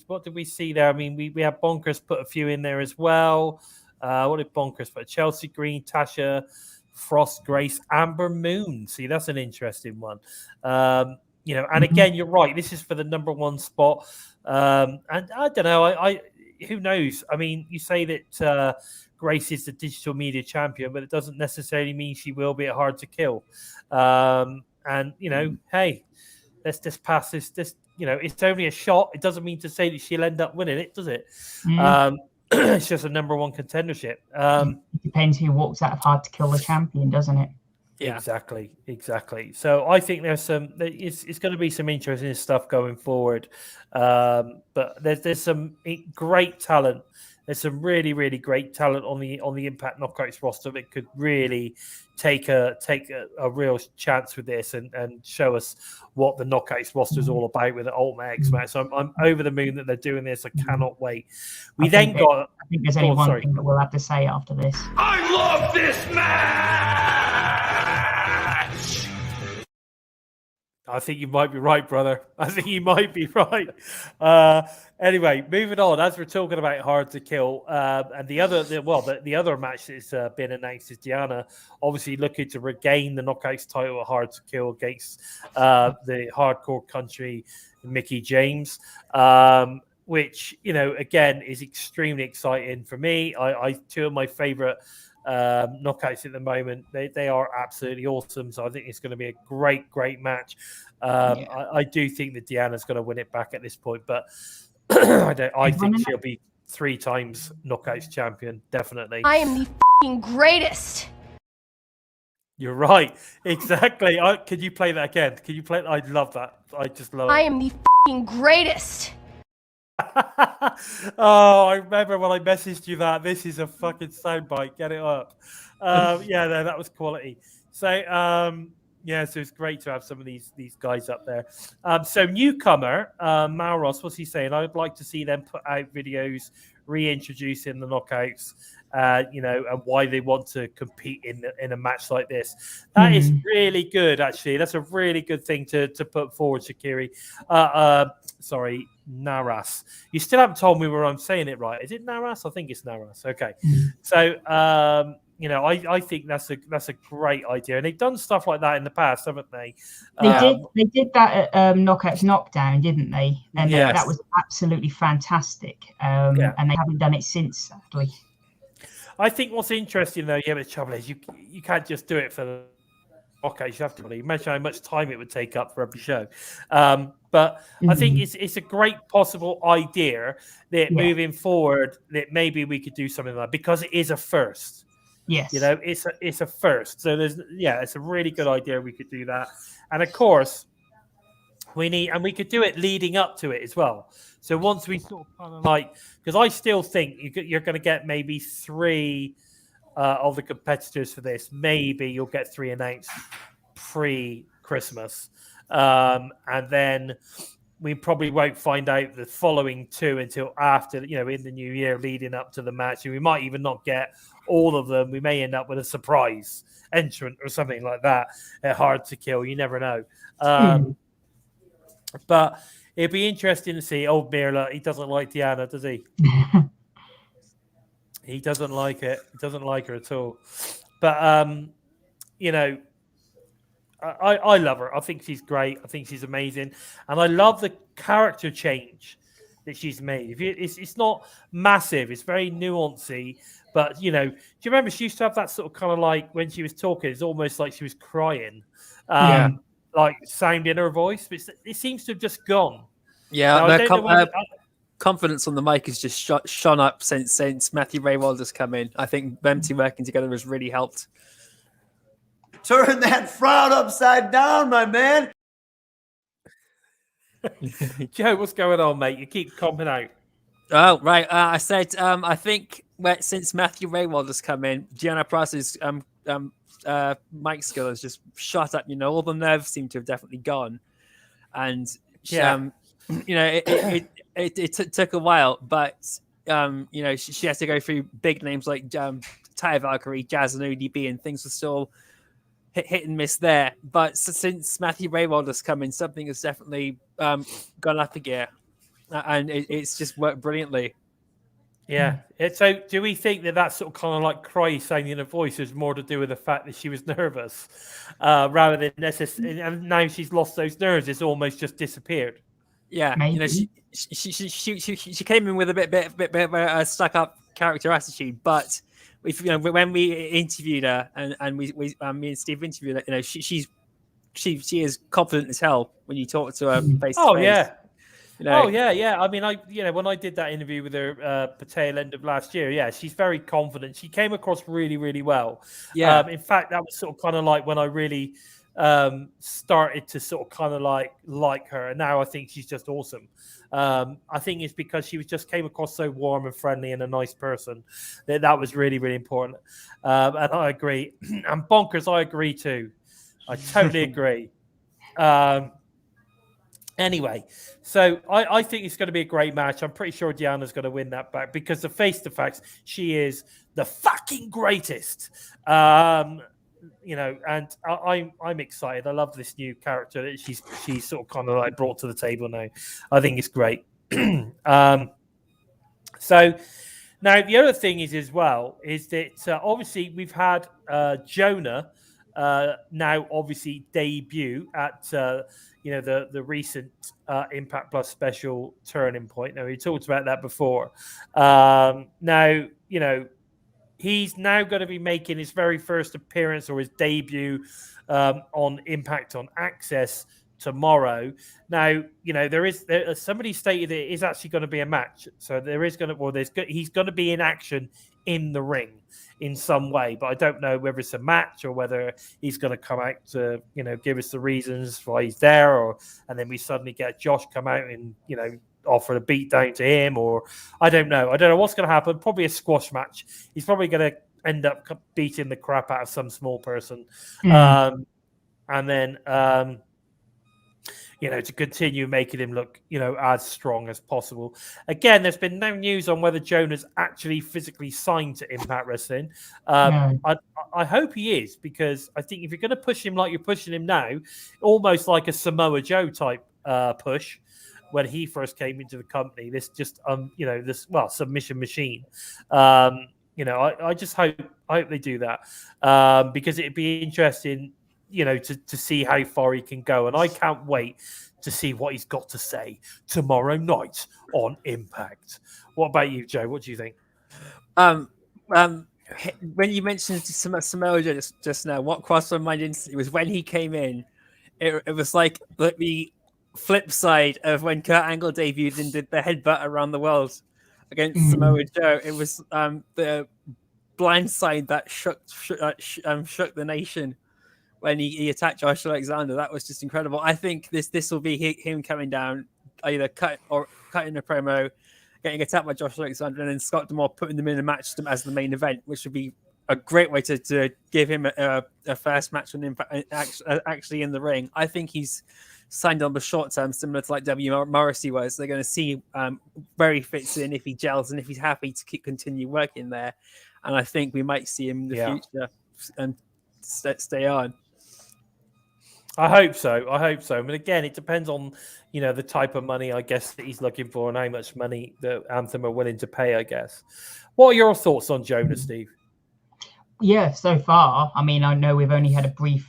what did we see there? We have Bonkers put a few in there as well. What did Bonkers put? Chelsea Green, Tasha Frost, Grace, Amber Moon. See, that's an interesting one. And again, you're right. This is for the number 1 spot. And I don't know. Who knows? You say that Grace is the digital media champion, but it doesn't necessarily mean she will be at Hard to Kill. Hey, let's just pass this. It's only a shot. It doesn't mean to say that she'll end up winning it, does it? It's just a number 1 contendership. It depends who walks out of Hard to Kill the champion, doesn't it? Yeah. Exactly. So I think it's going to be some interesting stuff going forward. But there's some great talent. There's some really, really great talent on the Impact Knockouts roster that could really take a real chance with this and show us what the Knockouts roster is all about with the Ultimate X match. So I'm over the moon that they're doing this. I cannot wait. I think there's only one thing that we'll have to say after this. I love this match! I think you might be right, brother. I think you might be right. Anyway, moving on. As we're talking about Hard to Kill, and the other match that's been announced is Deonna obviously looking to regain the Knockouts title at Hard to Kill against the Hardcore Country Mickie James, which again is extremely exciting for me. I 2 of my favorite knockouts at the moment. They are absolutely awesome. So I think it's going to be a great match. I do think that Deanna's going to win it back at this point, but I think she'll be 3 times knockouts champion. Definitely. I am the fucking greatest. You're right. Exactly. Could you play that again? Can you play? I love that. I just love it. I am the fucking greatest. Oh, I remember when I messaged you that. This is a fucking soundbite. Get it up. That was quality. So, so it's great to have some of these guys up there. So newcomer, Malros, what's he saying? I would like to see them put out videos reintroducing the knockouts and why they want to compete in a match like this. That is really good, actually. That's a really good thing to put forward, Shaqiri. Sorry, Naras. You still haven't told me where I'm saying it right. Is it Naras? I think it's Naras. Okay. So, I think that's a great idea. And they've done stuff like that in the past, haven't they? They did that at Knockouts Knockdown, didn't they? And that was absolutely fantastic. And they haven't done it since, sadly. I think what's interesting, though, but the trouble is you can't just do it for the knockouts. You have to imagine how much time it would take up for every show. But I think it's a great possible idea that moving forward that maybe we could do something like that, because it is a first. Yes. It's a first. So it's a really good idea. We could do that. And of course, we could do it leading up to it as well. So once we sort of kind of because I still think you're going to get maybe 3 of the competitors for this. Maybe you'll get 3 announced pre-Christmas. And then we probably won't find out the following 2 until after, in the new year leading up to the match. And we might even not get all of them. We may end up with a surprise entrant or something like that. Hard to kill. You never know. But it'd be interesting to see. Oh, Mirla, he doesn't like Diana, does he? He doesn't like it. He doesn't like her at all. But, I love her. I think she's great. I think she's amazing. And I love the character change that she's made. It's not massive. It's very nuancy. But, do you remember she used to have that sort of kind of like when she was talking, it's almost like she was crying. Like sound in her voice. But it seems to have just gone. Yeah, now, confidence on the mic has just shone up since Matthew Ray Wilder's come in. I think them two working together has really helped. Turn that frown upside down, my man. Joe, what's going on, mate? You keep comping out. Oh, right. I said, I think since Matthew Ray Wilder's come in, Gianna Price's mic skill has just shot up. All the nerves seem to have definitely gone. And, it took a while, but, she has to go through big names like Taya Valkyrie, Jazz and ODB, and things were still hit and miss there. But since Matthew Ray Wilder's come in, something has definitely gone up a gear. And it's just worked brilliantly. Yeah. So do we think that sort of kind of like cry sound in her voice is more to do with the fact that she was nervous rather than necessarily, and now she's lost those nerves, it's almost just disappeared? Yeah. She came in with a bit of a stuck up character attitude, but when we interviewed her and me and Steve interviewed her, she is confident as hell when you talk to her face to face. Oh yeah. Oh yeah. I mean, when I did that interview with her tail end of last year, she's very confident. She came across really, really well. Yeah. In fact, that was sort of kind of like when I really started to sort of kind of like her, and now I think she's just awesome. I think it's because she just came across so warm and friendly and a nice person that was really, really important. And I agree. And Bonkers, I agree too. I totally agree. Anyway, so I think it's going to be a great match. I'm pretty sure Diana's going to win that back because the face to facts, she is the fucking greatest. And I'm excited. I love this new character that she's sort of kind of like brought to the table now. I think it's great. So now the other thing is as well is that obviously we've had Jonah now obviously debut at the recent Impact Plus special Turning Point. Now we talked about that before. Now he's now going to be making his very first appearance or his debut on Impact on Access tomorrow. Now, somebody stated that it is actually going to be a match. So he's going to be in action in the ring in some way, but I don't know whether it's a match or whether he's going to come out to, give us the reasons why he's there, and then we suddenly get Josh come out and, offer a beat down to him, or I don't know what's going to happen. Probably a squash match. He's probably going to end up beating the crap out of some small person. And then to continue making him look, as strong as possible. Again, there's been no news on whether Jonah's actually physically signed to Impact Wrestling. No. I hope he is, because I think if you're going to push him like you're pushing him now, almost like a Samoa Joe type push when he first came into the company, this just submission machine. I just hope they do that, because it'd be interesting, to see how far he can go. And I can't wait to see what he's got to say tomorrow night on Impact. What about you, Joe? What do you think? When you mentioned Samoa Joe just now, what crossed my mind instantly was when he came in, it was like the flip side of when Kurt Angle debuted and did the headbutt around the world against Samoa Joe. It was the blind side that shook the nation when he attacked Josh Alexander. That was just incredible. I think this will be him coming down, either cutting a promo, getting attacked by Josh Alexander, and then Scott D'Amore putting them in a match as the main event, which would be a great way to give him a first match on Impact, actually in the ring. I think he's signed on the short term, similar to like W. Morrissey was. They're going to see where he fits in, if he gels, and if he's happy to continue working there. And I think we might see him in the future and stay on. I hope so. But again, it depends on, the type of money, I guess, that he's looking for and how much money that Anthem are willing to pay, I guess. What are your thoughts on Jonah, Steve? Yeah, so far, I mean, I know we've only had a brief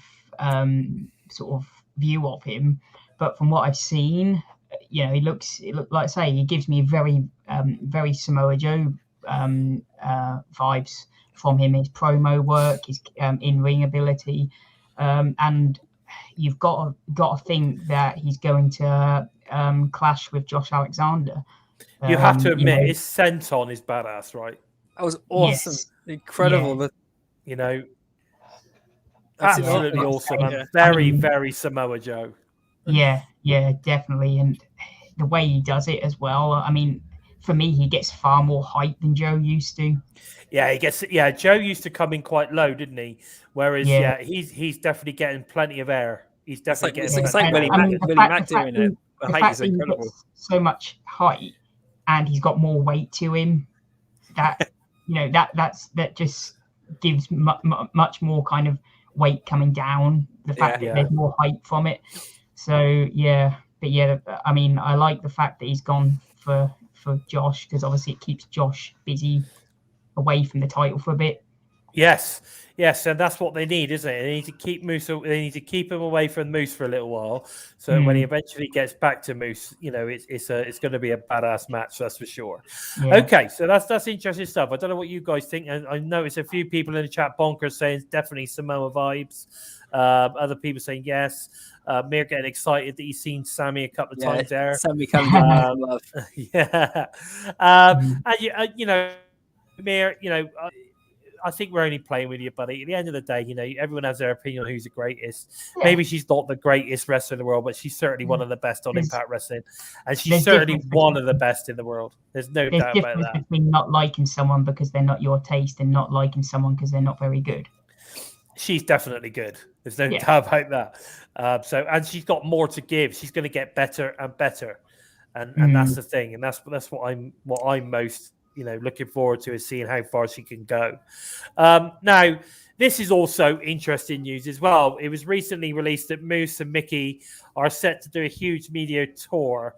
sort of view of him, but from what I've seen, he looks like I say, he gives me very, very Samoa Joe vibes from him. His promo work, his in-ring ability, and you've got to think that he's going to clash with Josh Alexander. You have to admit, his senton is badass, right? That was awesome. Yes. Incredible. Yeah. Absolutely awesome. And very, very Samoa Joe. Yeah, definitely. And the way he does it as well, I mean, for me, he gets far more height than Joe used to. Yeah, Joe used to come in quite low, didn't he? Whereas, he's definitely getting plenty of air. He's definitely getting. It's like Willie Mack doing it. The height is incredible. So much height, and he's got more weight to him. That that just gives much more kind of weight coming down. The fact that there's more height from it. So I mean, I like the fact that he's gone for Josh, because obviously it keeps Josh busy away from the title for a bit. Yes, and that's what they need, isn't it? They need to keep Moose. They need to keep him away from Moose for a little while, so when he eventually gets back to Moose, it's going to be a badass match, that's for sure. Yeah. Okay, so that's interesting stuff. I don't know what you guys think. I noticed a few people in the chat bonkers saying it's definitely Samoa vibes. Other people saying yes. Mir getting excited that he's seen Sammy a couple of times there. Sammy coming down, love. And Mir, I think we're only playing with you, buddy. At the end of the day, everyone has their opinion on who's the greatest. Yeah. Maybe she's not the greatest wrestler in the world, but she's certainly one of the best on Impact Wrestling. And she's certainly one of the best in the world. There's no doubt about that. Between not liking someone because they're not your taste and not liking someone because they're not very good. She's definitely good. There's no doubt about that. And she's got more to give. She's going to get better and better. And that's the thing. And that's what I'm most looking forward to, is seeing how far she can go. Now, this is also interesting news as well. It was recently released that Moose and Mickey are set to do a huge media tour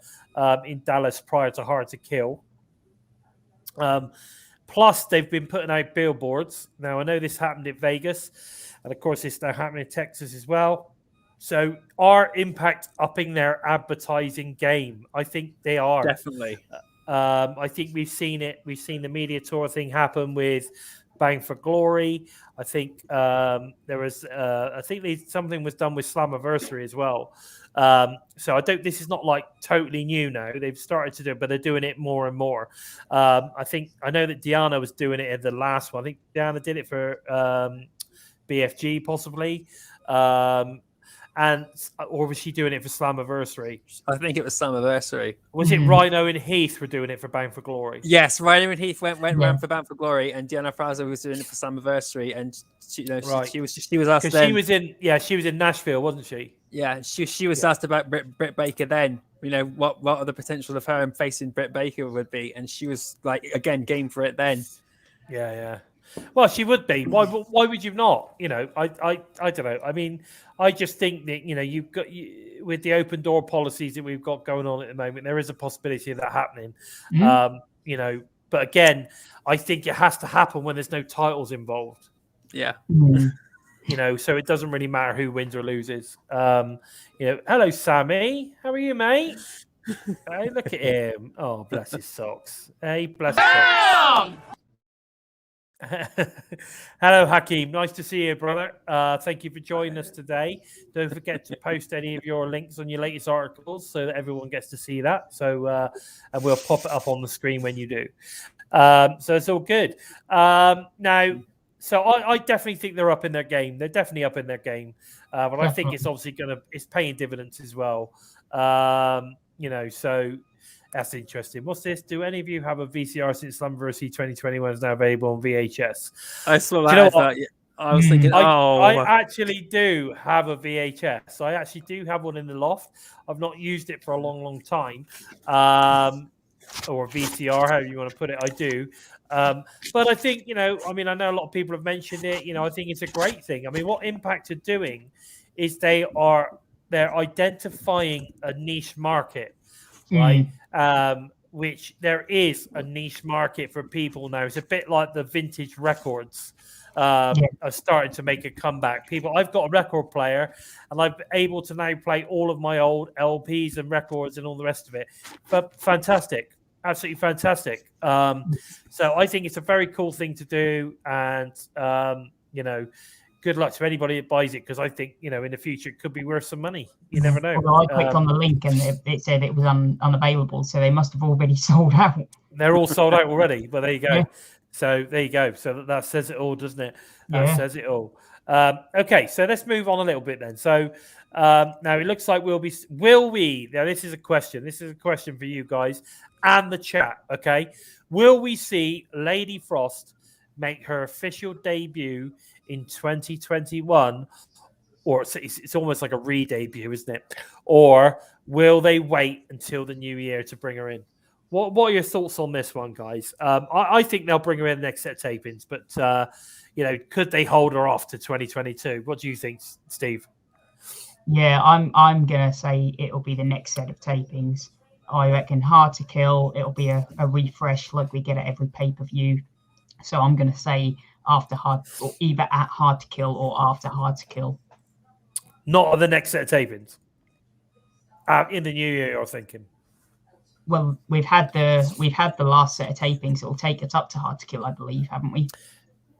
in Dallas prior to Hard to Kill. Plus, they've been putting out billboards. Now, I know this happened in Vegas, and of course, it's now happening in Texas as well. So, are Impact upping their advertising game? I think they are. Definitely. I think we've seen it. We've seen the media tour thing happen with Bang for Glory. I think there was. I think something was done with Slammiversary as well. So this is not like totally new now. They've started to do it, but they're doing it more and more. I know that Deanna was doing it in the last one. I think Deanna did it for BFG possibly. or was she doing it for Slammiversary? I think it was Slammiversary. Was it Rhino and Heath were doing it for Bound for Glory? Yes, Rhino and Heath went round for Bound for Glory, and Deanna Fraser was doing it for Slammiversary, and she was asked. Because she was in Nashville, wasn't she? Yeah, she was asked about Britt Baker then. What are the potential of her facing Britt Baker would be, and she was like, again, game for it then. Yeah. Well, she would be. Why would you not? I don't know. I mean, I just think that you've got with the open door policies that we've got going on at the moment, there is a possibility of that happening. But again, I think it has to happen when there's no titles involved. Yeah. So it doesn't really matter who wins or loses. Hello, Sammy. How are you, mate? Hey, look at him. Oh, bless his socks. Hey, bless his socks. Hello, Hakeem. Nice to see you, brother. Thank you for joining us today. Don't forget to post any of your links on your latest articles so that everyone gets to see that. So, and we'll pop it up on the screen when you do. So it's all good. Now, so I definitely think they're up in their game. They're definitely up in their game. But I think it's obviously it's paying dividends as well. So that's interesting. What's this? Do any of you have a VCR since Slammiversary 2021 is now available on VHS? I saw that. I was thinking, I actually do have a VHS. I actually do have one in the loft. I've not used it for a long, long time. Or VCR, however you want to put it. I do. But I think, I know a lot of people have mentioned it. I think it's a great thing. I mean, what Impact are doing is they're identifying a niche market, right? Which there is a niche market for people now. It's a bit like the vintage records are starting to make a comeback. I've got a record player and I'm able to now play all of my old LPs and records and all the rest of it. But fantastic. Absolutely fantastic. So I think it's a very cool thing to do. And, good luck to anybody that buys it, because I think, in the future it could be worth some money. You never know. Well, I clicked on the link and it said it was unavailable, so they must have already sold out. They're all sold out already. Well, there you go. Yeah. So there you go. So that says it all, doesn't it? That says it all. Okay, so let's move on a little bit then. So now it looks like will we? Now this is a question. This is a question for you guys and the chat. Okay, will we see Lady Frost make her official debut in 2021, or it's almost like a re-debut, isn't it? Or will they wait until the new year to bring her in? What are your thoughts on this one, guys? I think they'll bring her in the next set of tapings, but could they hold her off to 2022? What do you think, Steve? Yeah, I'm gonna say it'll be the next set of tapings. I reckon Hard to Kill. It'll be a refresh like we get at every pay-per-view. So I'm gonna say either at Hard to Kill or after Hard to Kill. Not on the next set of tapings. In the new year, you're thinking. Well, we've had the last set of tapings. It'll take us up to Hard to Kill, I believe, haven't we?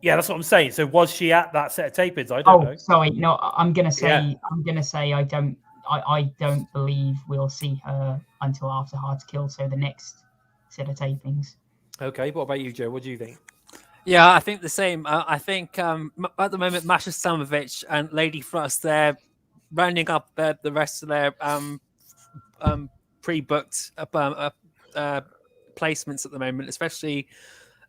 Yeah, that's what I'm saying. So was she at that set of tapings? I don't know. Sorry, no. I'm gonna say I don't believe we'll see her until after Hard to Kill. So the next set of tapings. Okay. What about you, Joe? What do you think? Yeah, I think the same. I think at the moment, Masha Samovich and Lady Frost, they're rounding up the rest of their pre-booked placements at the moment, especially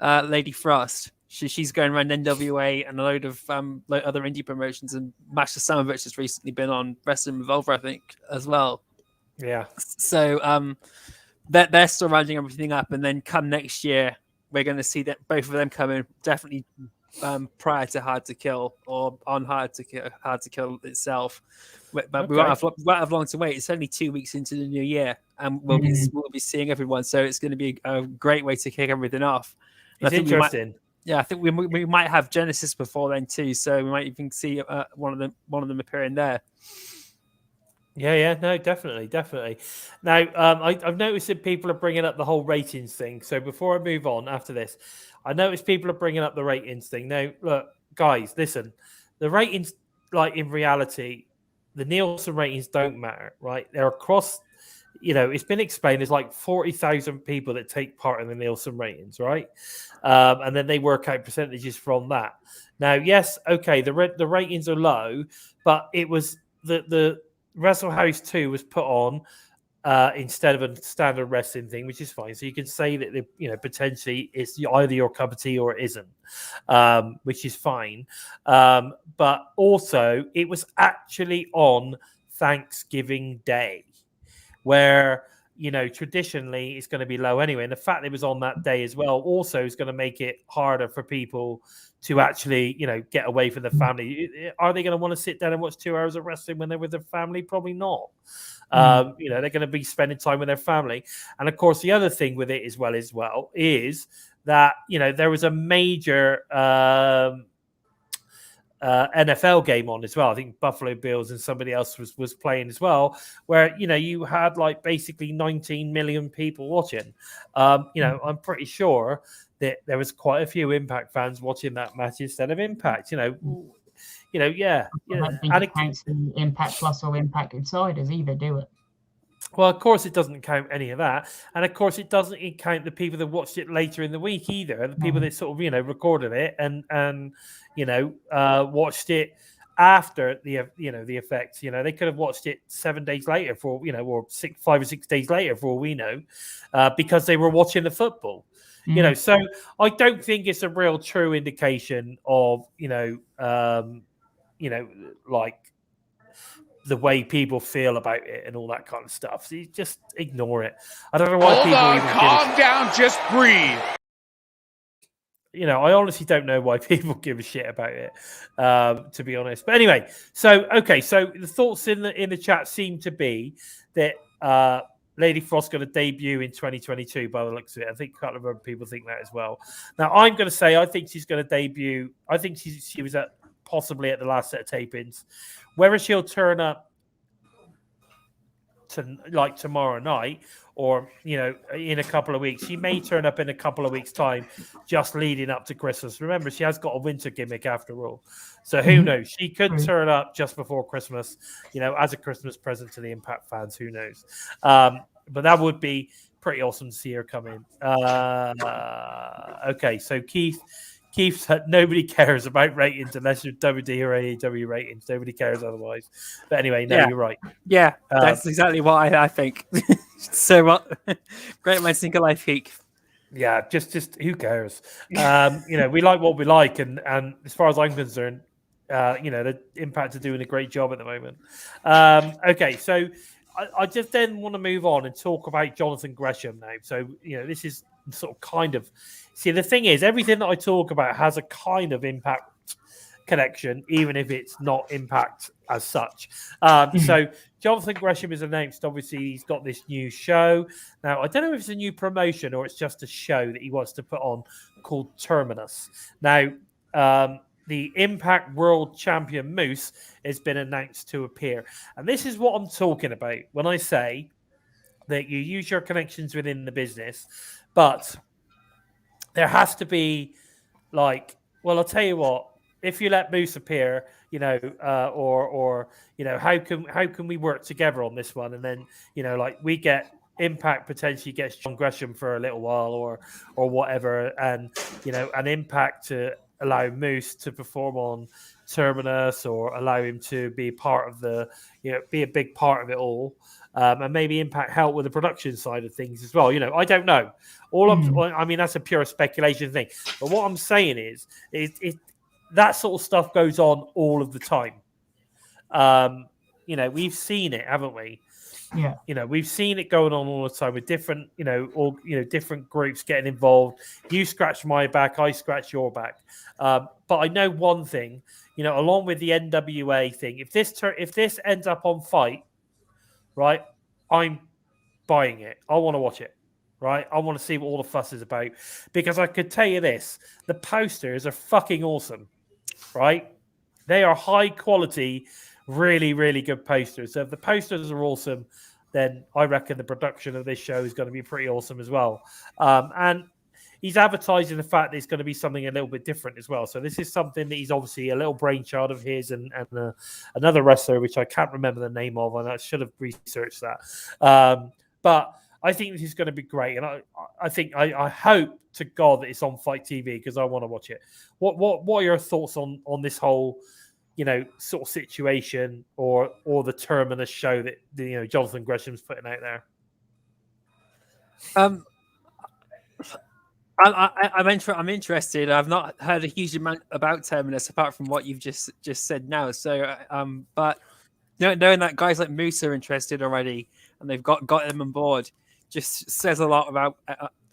Lady Frost. She's going around NWA and a load of other indie promotions, and Masha Samovich has recently been on Wrestling Revolver, I think, as well. Yeah. So they're still rounding everything up, and then come next year, we're going to see that both of them come in definitely prior to Hard to Kill or on Hard to Kill itself. But we won't have long to wait. It's only 2 weeks into the new year, and we'll be seeing everyone. So it's going to be a great way to kick everything off. It's interesting. I think we might have Genesis before then too. So we might even see one of them appearing there. Yeah, no, definitely. Now, I've noticed that people are bringing up the whole ratings thing. So before I move on after this, I noticed people are bringing up the ratings thing. Now, look, guys, listen, the ratings, like in reality, the Nielsen ratings don't matter, right? They're across, it's been explained. There's like 40,000 people that take part in the Nielsen ratings, right? And then they work out percentages from that. Now, yes, okay, the ratings are low, but it was the Wrestle House 2 was put on instead of a standard wrestling thing, which is fine. So you can say that potentially it's either your cup of tea or it isn't, which is fine. But also, it was actually on Thanksgiving Day, where traditionally it's going to be low anyway, and the fact that it was on that day as well also is going to make it harder for people to actually get away from the family. Are they going to want to sit down and watch 2 hours of wrestling when they're with their family? Probably not. They're going to be spending time with their family. And of course, the other thing with it as well is that there was a major NFL game on as well. I think Buffalo Bills and somebody else was playing as well, where you had like basically 19 million people watching. I'm pretty sure that there was quite a few Impact fans watching that match instead of Impact. I don't think it counts the Impact Plus or Impact Insiders either, do it? Well, of course, it doesn't count any of that, and of course, it doesn't count the people that watched it later in the week either. The people that sort of recorded it and watched it after the effects. They could have watched it 7 days later or 5 or 6 days later for all we know, because they were watching the football. So I don't think it's a real true indication of like the way people feel about it and all that kind of stuff. So you just ignore it. I don't know why Calm down, just breathe. I honestly don't know why people give a shit about it, to be honest. But anyway, so the thoughts in the chat seem to be that Lady Frost's going to debut in 2022 by the looks of it. I think a couple of other people think that as well. Now, I'm going to say I think she's going to debut. I think she was possibly at the last set of tapings. Whether she'll turn up tomorrow night or in a couple of weeks, she may turn up in a couple of weeks' time, just leading up to Christmas. Remember, she has got a winter gimmick after all, so who knows? She could turn up just before Christmas, as a Christmas present to the Impact fans. Who knows? But that would be pretty awesome to see her come in. Okay, so Keith said nobody cares about ratings unless you're WD or AEW ratings. Nobody cares otherwise. But anyway, you're right. Yeah, that's exactly what I think. So what? Great minds think alike, Keith. Yeah, just who cares? We like what we like, and as far as I'm concerned, the Impact are doing a great job at the moment. Okay, so I just then want to move on and talk about Jonathan Gresham now. So this is sort of kind of. See, the thing is, everything that I talk about has a kind of Impact connection, even if it's not Impact as such. So Jonathan Gresham is announced. Obviously, he's got this new show. Now, I don't know if it's a new promotion or it's just a show that he wants to put on called Terminus. Now, the Impact World Champion Moose has been announced to appear. And this is what I'm talking about when I say that you use your connections within the business, but there has to be I'll tell you what, if you let Moose appear, or how can we work together on this one? And then, we get Impact potentially gets John Gresham for a little while or whatever. And, an Impact to allow Moose to perform on Terminus or allow him to be part of be a big part of it all. And maybe Impact help with the production side of things as well. I don't know. I mean, that's a pure speculation thing. But what I'm saying is that sort of stuff goes on all of the time. We've seen it, haven't we? Yeah. We've seen it going on all the time with different, different groups getting involved. You scratch my back, I scratch your back. But I know one thing, along with the NWA thing, if this ends up on Fight, right, I'm buying it. I want to watch it, right? I want to see what all the fuss is about, because I could tell you this, the posters are fucking awesome, right? They are high quality, really, really good posters. So if the posters are awesome, then I reckon the production of this show is going to be pretty awesome as well. And he's advertising the fact that it's going to be something a little bit different as well. So this is something that he's obviously a little brainchild of his and another wrestler, which I can't remember the name of, and I should have researched that. But I think this is going to be great. And I hope to God that it's on Fight TV, because I want to watch it. What are your thoughts on this whole sort of situation or the terminus show that Jonathan Gresham's putting out there? I'm interested. I've not heard a huge amount about Terminus apart from what you've just said now. So, but knowing that guys like Moose are interested already and they've got them on board, just says a lot about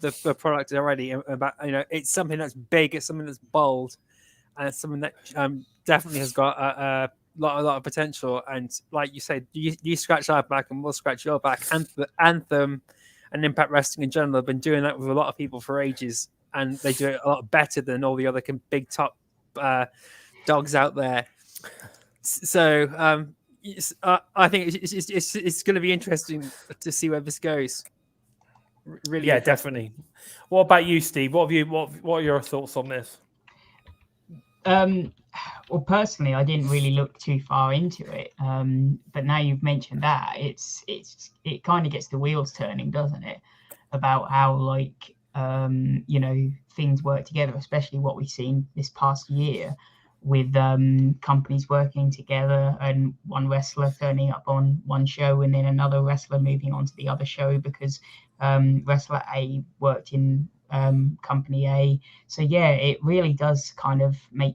the product already. About it's something that's big, it's something that's bold, and it's something that definitely has got a lot of potential. And like you said, you scratch our back and we'll scratch your back. Anthem and Impact Wrestling in general have been doing that with a lot of people for ages, and they do it a lot better than all the other big top dogs out there. So I think it's going to be interesting to see where this goes. Really, yeah, definitely. What about you, Steve? What are your thoughts on this? Well, personally, I didn't really look too far into it, but now you've mentioned that, it kind of gets the wheels turning, doesn't it? About how things work together, especially what we've seen this past year with companies working together and one wrestler turning up on one show and then another wrestler moving on to the other show because wrestler A worked in company A. So yeah, it really does kind of make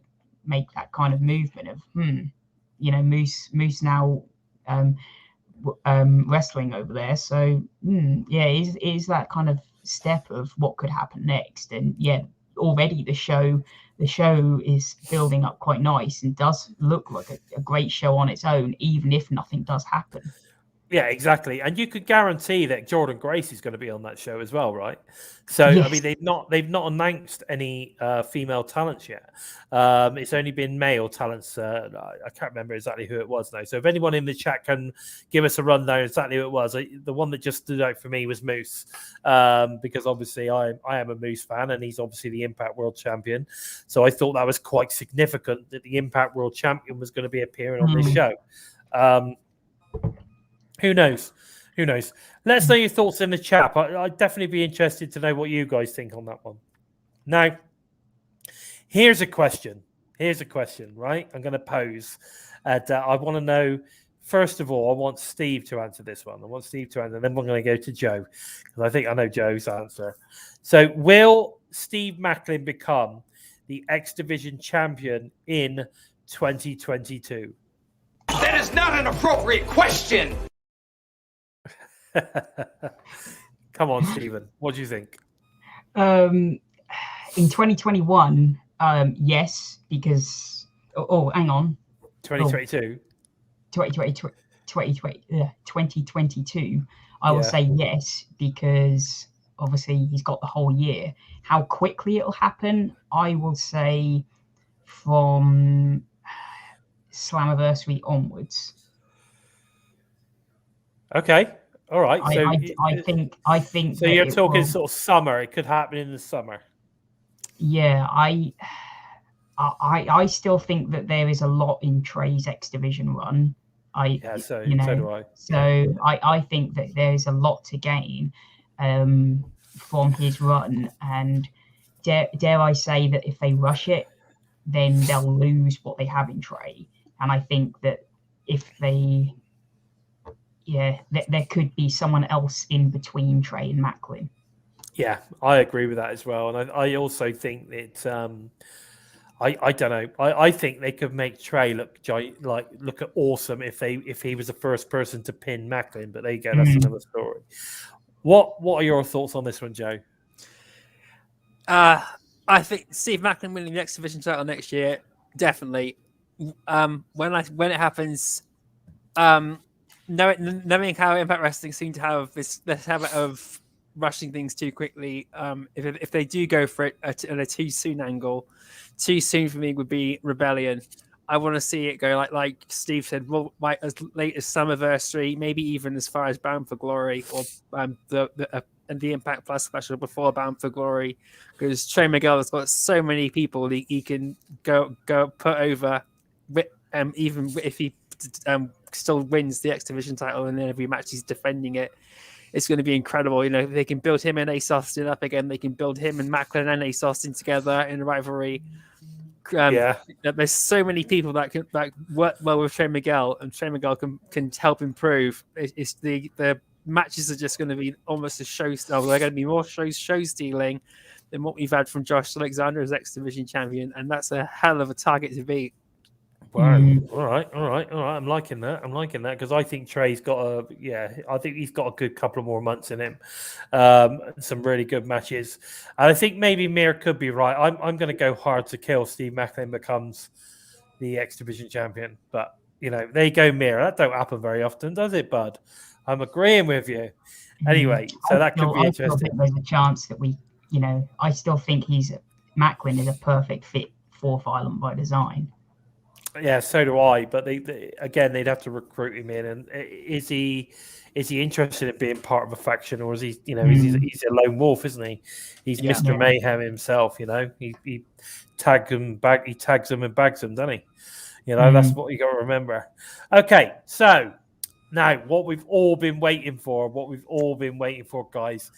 that kind of movement of Moose now wrestling over there. So yeah, is that kind of step of what could happen next. And yeah, already the show is building up quite nice and does look like a great show on its own, even if nothing does happen. Yeah, exactly. And you could guarantee that Jordan Grace is going to be on that show as well, right? So, Yes. I mean, they've not announced any female talents yet. It's only been male talents. I can't remember exactly who it was now. So if anyone in the chat can give us a rundown exactly who it was, the one that just stood out for me was Moose, because obviously I am a Moose fan and he's obviously the Impact World Champion. So I thought that was quite significant that the Impact World Champion was going to be appearing on this show. Who knows? Who knows? Let us know your thoughts in the chat. I'd definitely be interested to know what you guys think on that one. Now, here's a question. Right? I'm going to pose. I want to know, first of all, I want Steve to answer this one. And then we're going to go to Joe, because I think I know Joe's answer. So, will Steve Macklin become the X Division champion in 2022? That is not an appropriate question. Come on, Stephen. What do you think? In 2021, yes, because hang on. 2022. 2022. I will say yes, because obviously he's got the whole year. How quickly it'll happen, I will say from Slammiversary onwards. Okay. All right. So I think. So you're talking sort of summer. It could happen in the summer. Yeah, I still think that there is a lot in Trey's X Division run. So do I. So I think that there is a lot to gain from his run, and dare I say that if they rush it, then they'll lose what they have in Trey. And I think that if they there could be someone else in between Trey and Macklin. Yeah, I agree with that as well. And I also think that I don't know. I think they could make Trey look awesome if he was the first person to pin Macklin. But there you go, that's another story. What are your thoughts on this one, Joe? I think Steve Macklin winning the X Division title next year, definitely. When it happens, knowing how Impact Wrestling seem to have this habit of rushing things too quickly, if they do go for it at a too soon angle, too soon for me would be Rebellion. I want to see it go like Steve said, as late as Summerversary, maybe even as far as Bound for Glory, or the Impact Plus special before Bound for Glory, because Trey Miguel has got so many people he can go put over, even if he still wins the X Division title and then every match he's defending it. It's going to be incredible. You know, they can build him and Ace Austin up again. They can build him and Macklin and Ace Austin together in a rivalry. There's so many people that work well with Shane Miguel, and Shane Miguel can help improve. It's the matches are just going to be almost a show. They're going to be more show stealing than what we've had from Josh Alexander as X Division champion, and that's a hell of a target to beat. Wow. All right. I'm liking that. Because I think Trey's got I think he's got a good couple of more months in him. Some really good matches. And I think maybe Mir could be right. I'm going to go hard to kill. Steve Macklin becomes the X Division champion. But, there you go, Mir. That don't happen very often, does it, bud? I'm agreeing with you. Anyway, so that could be interesting. I still think there's a chance that I still think Macklin is a perfect fit for Violent by Design. Yeah, so do I. But they'd have to recruit him in. And is he interested in being part of a faction, or is he? He's a lone wolf, isn't he? He's Mr. Mayhem himself. He tags them back. He tags them and bags them, doesn't he? That's what you got to remember. Okay, so now what we've all been waiting for, guys.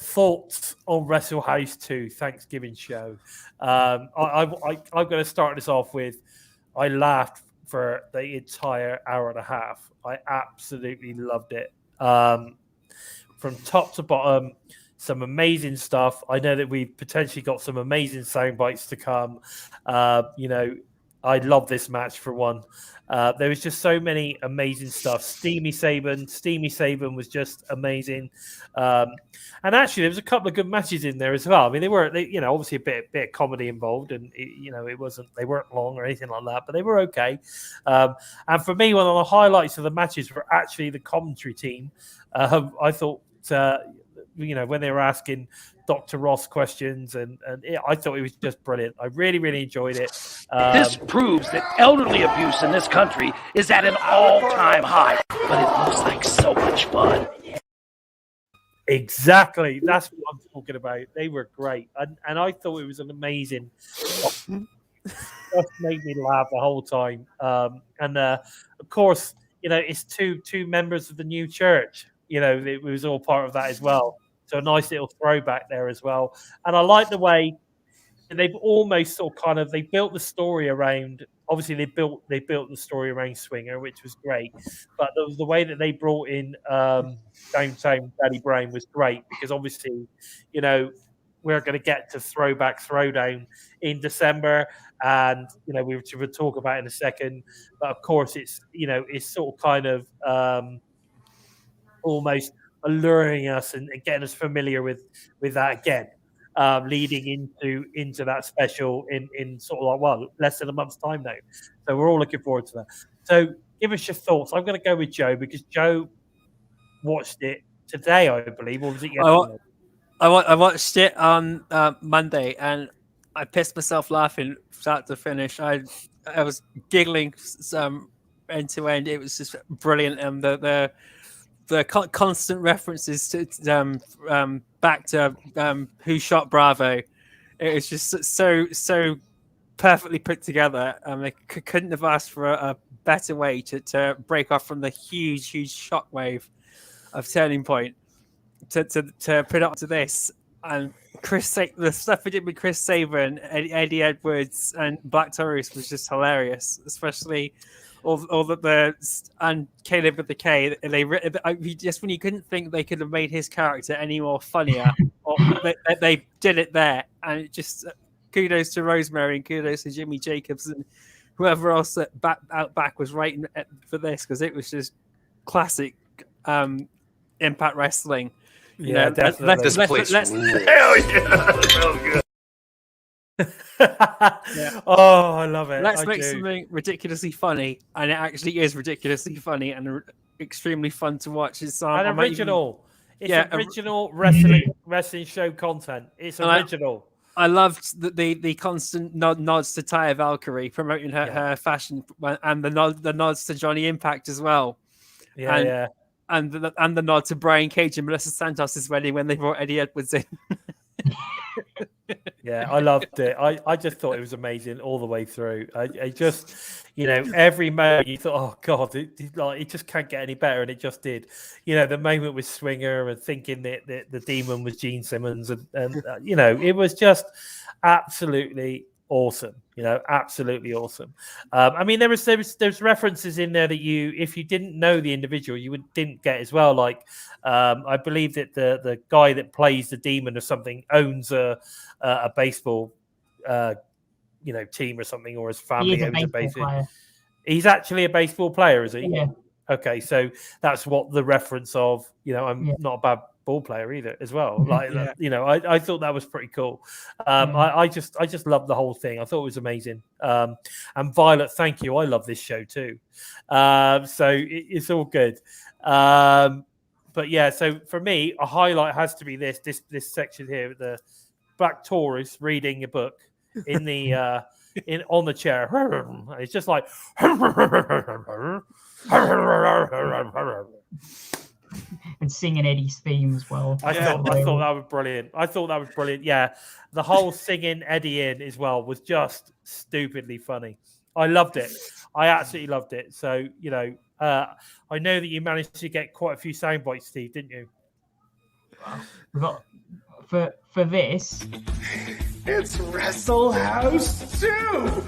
Thoughts on Wrestle House 2 Thanksgiving show. I'm going to start this off with, I laughed for the entire hour and a half. I absolutely loved it. From top to bottom, some amazing stuff. I know that we've potentially got some amazing sound bites to come. I love this match for one. There was just so many amazing stuff. Steamy Saban was just amazing. And actually, there was a couple of good matches in there as well. I mean, they obviously a bit of comedy involved, and they weren't long or anything like that, but they were okay. And for me, one of the highlights of the matches were actually the commentary team. I thought, when they were asking Dr. Ross questions, and I thought it was just brilliant. I really, really enjoyed it. This proves that elderly abuse in this country is at an all-time high, but it looks like so much fun. Exactly. That's what I'm talking about. They were great. And I thought it was an amazing... just made me laugh the whole time. Of course, it's two members of the new church. It was all part of that as well. So a nice little throwback there as well. And I like the way they've almost they built the story around, obviously they built the story around Swinger, which was great. But the way that they brought in Downtown Daddy Brown was great, because obviously, we're going to get to Throwdown in December, and we will talk about it in a second. But of course, it's sort of kind of almost alluring us and getting us familiar with that again, leading into that special in sort of less than a month's time now. So we're all looking forward to that. So give us your thoughts. I'm going to go with Joe, because Joe watched it today, I believe, or was it yesterday? I watched it on Monday, and I pissed myself laughing start to finish. I was giggling end to end. It was just brilliant, and the constant references to back to Who Shot Bravo. It was just so perfectly put together. They couldn't have asked for a better way to break off from the huge shockwave of Turning Point to put up to this. And the stuff we did with Chris Saban, Eddie Edwards, and Black Taurus was just hilarious, especially all the and Caleb with the K. Just when you couldn't think they could have made his character any more funnier, they did it there. And it just kudos to Rosemary and kudos to Jimmy Jacobs and whoever else out back was writing for this, because it was just classic Impact Wrestling. Definitely. This place let's hell yeah, so good. Yeah. Oh, I love it. Let's make something ridiculously funny, and it actually is ridiculously funny and extremely fun to watch. It's original. Original wrestling show content. It's original. I loved the constant nods to Taya Valkyrie promoting her fashion, and the nods to Johnny Impact as well. And the nod to Brian Cage and Melissa Santos' wedding when they brought Eddie Edwards in. Yeah, I loved it. I just thought it was amazing all the way through. I just, every moment you thought, oh God, it just can't get any better, and it just did. The moment with Swinger and thinking that the demon was Gene Simmons, and it was just absolutely awesome. Absolutely awesome. I mean, there's references in there that if you didn't know the individual, didn't get as well. Like, I believe that the guy that plays the demon or something owns a baseball, team or something, or his family owns a baseball player. He's actually a baseball player, is he? Yeah. Okay, so that's what the reference of. I'm not a bad ball player either, as well. Like, I thought that was pretty cool. I just love the whole thing. I thought it was amazing. And Violet, thank you. I love this show too. So it's all good. But yeah, so for me, a highlight has to be this section here, the Black Taurus reading a book in the on the chair. It's just like and singing Eddie's theme as well. I thought that was brilliant. Yeah, the whole singing Eddie in as well was just stupidly funny. I loved it. I absolutely loved it. So I know that you managed to get quite a few sound bites, Steve, didn't you? We got for this. It's Wrestle House 2.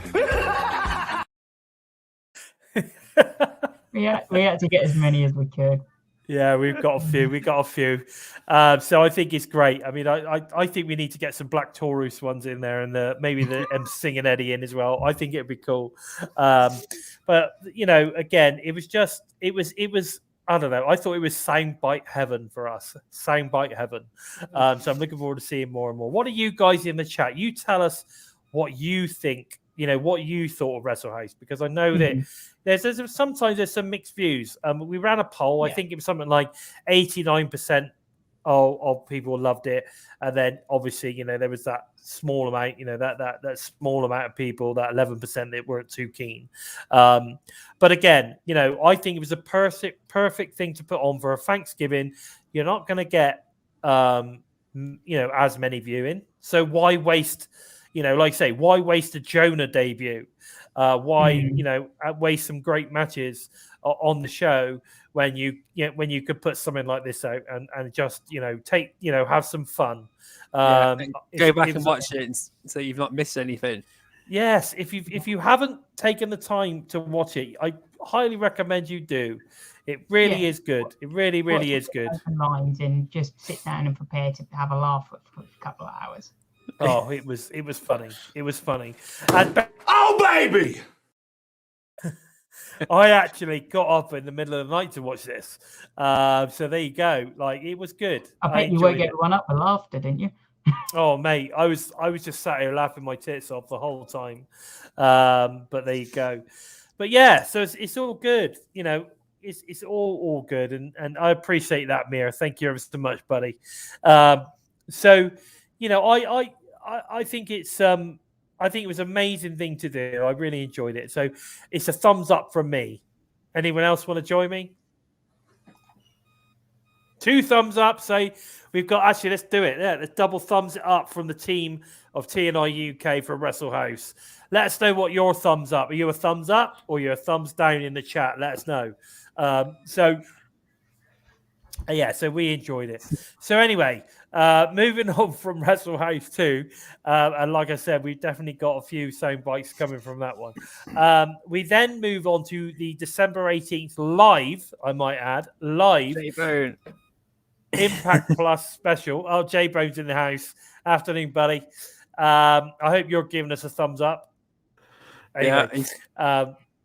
we had to get as many as we could. Yeah, we've got a few. So I think it's great. I mean, I think we need to get some Black Taurus ones in there, and maybe the singing Eddie in as well. I think it'd be cool. But again, it was. I don't know. I thought it was soundbite heaven for us. Soundbite heaven. So I'm looking forward to seeing more and more. What are you guys in the chat? You tell us what you think. What you thought of Wrestle House, because I know that there's sometimes there's some mixed views. We ran a poll. I think it was something like 89% of people loved it, and then obviously there was that small amount, that small amount of people, that 11% that weren't too keen. But again, I think it was a perfect thing to put on for a Thanksgiving. You're not going to get as many viewing, so why waste? Like I say, why waste a Jonah debut? Why waste some great matches on the show when you could put something like this out and just take have some fun. Go back and watch it so you've not missed anything. Yes, if you haven't taken the time to watch it, I highly recommend you do. It really is good. It really is good. Lines and just sit down and prepare to have a laugh for a couple of hours. Oh, it was funny. It was funny. And oh, baby! I actually got up in the middle of the night to watch this. So there you go. Like, it was good. I bet you won't get one up with laughter, didn't you? Oh, mate, I was just sat here laughing my tits off the whole time. But there you go. But yeah, so it's all good. It's all good, and I appreciate that, Mira. Thank you ever so much, buddy. So. I think I think it was an amazing thing to do. I really enjoyed it. So it's a thumbs up from me. Anyone else want to join me? 2 thumbs up. Say we've got. Actually, let's do it. Yeah, let's double thumbs it up from the team of TNI-UK for Wrestle House. Let us know what your thumbs up. Are you a thumbs up or you're a thumbs down in the chat? Let us know. So we enjoyed it. So anyway, moving on from Wrestle House 2, and like I said, we've definitely got a few sound bites coming from that one. We then move on to the December 18th live, I might add, live J-Bone. Impact Plus special. Oh, J-Bone's in the house. Afternoon, buddy. I hope you're giving us a thumbs up. Anyway,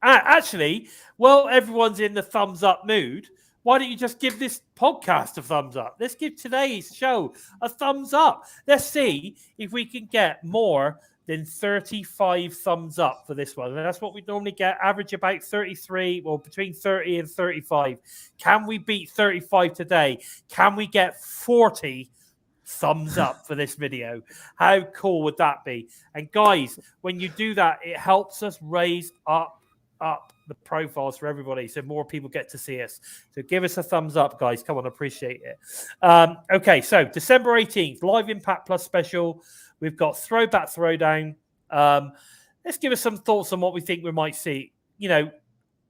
actually, well, everyone's in the thumbs up mood. Why don't you just give this podcast a thumbs up? Let's give today's show a thumbs up. Let's see if we can get more than 35 thumbs up for this one. And that's what we normally get, average about 33 or between 30 and 35. Can we beat 35 today? Can we get 40 thumbs up for this video? How cool would that be? And guys, when you do that, it helps us raise up the profiles for everybody so more people get to see us. So give us a thumbs up, guys. Come on, appreciate it. Okay, so December 18th, live Impact Plus special. We've got Throwback Throwdown. Let's give us some thoughts on what we think we might see. We're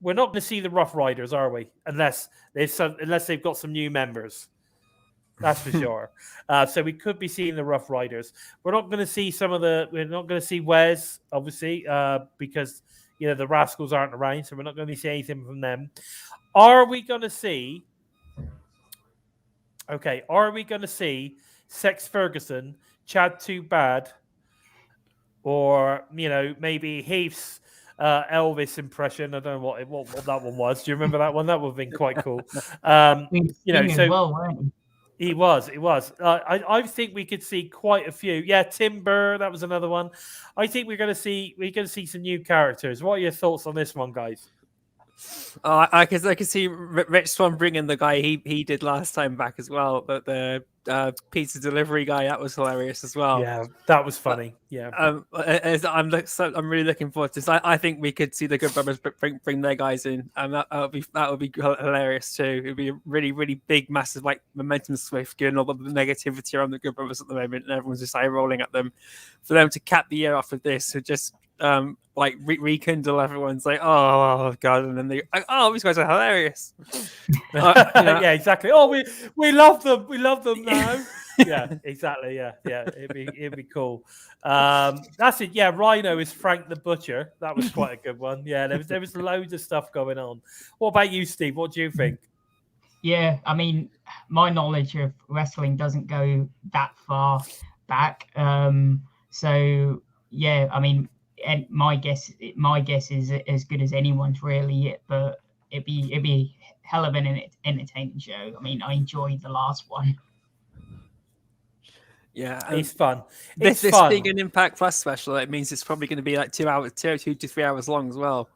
not going to see the Rough Riders, are we? Unless they've got some new members. That's for sure. So we could be seeing the Rough Riders. We're not going to see we're not going to see Wes, obviously, because the Rascals aren't around, so we're not going to see anything from them. Are we going to see? Okay, are we going to see Sex Ferguson, Chad Too Bad, or maybe Heath's Elvis impression? I don't know what that one was. Do you remember that one? That would have been quite cool. He was. I think we could see quite a few. Yeah, Timber, that was another one. I think we're going to see some new characters. What are your thoughts on this one, guys? I can see Rich Swan bringing the guy he did last time back as well. But the pizza delivery guy, that was hilarious as well. Yeah, that was funny. Yeah, I'm really looking forward to this. I think we could see the Good Brothers bring their guys in, and that would be hilarious too. It'd be a really, really big, massive momentum swift, given all the negativity around the Good Brothers at the moment, and everyone's just eye rolling at them. For them to cap the year off with this, so just rekindle everyone's oh god, and then these guys are hilarious. Yeah, exactly. Oh, we love them now. Yeah, exactly. Yeah, it'd be cool. That's it. Yeah, Rhino is Frank the Butcher. That was quite a good one. Yeah, there was loads of stuff going on. What about you, Steve? What do you think? Yeah, I mean, my knowledge of wrestling doesn't go that far back. So yeah, I mean, and my guess is as good as anyone's really. But it'd be hell of an entertaining show. I mean, I enjoyed the last one. Yeah, it's fun. This being an Impact Plus special, it means it's probably going to be 2 to 3 hours long as well.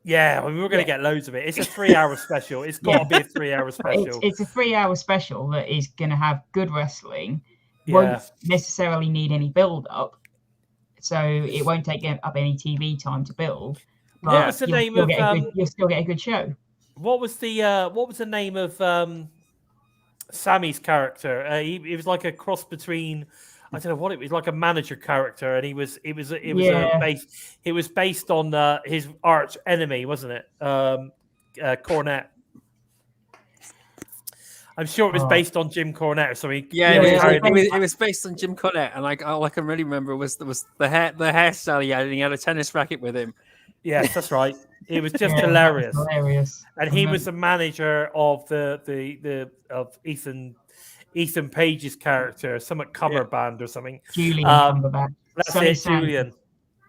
Yeah, I mean, we're going to get loads of it. It's a 3-hour special. It's got to be a 3-hour special. It's a 3-hour special that is going to have good wrestling. Won't necessarily need any build up. So it won't take up any TV time to build. But what was the name of? You'll still get a good show. What was the name of Sammy's character? He was like a cross between, I don't know what it was, like a manager character, and it was based on his arch enemy, wasn't it? Cornette. I'm sure it was based on Jim Cornette or something. Yeah, it was based on Jim Cornette, and all I can really remember was the hairstyle he had, and he had a tennis racket with him. Yes, that's right. It was just hilarious. And he Mm-hmm. was the manager of of Ethan Page's character, some cover band or something. Julian Cumberbatch. That's Sonny it, Sanders. Julian.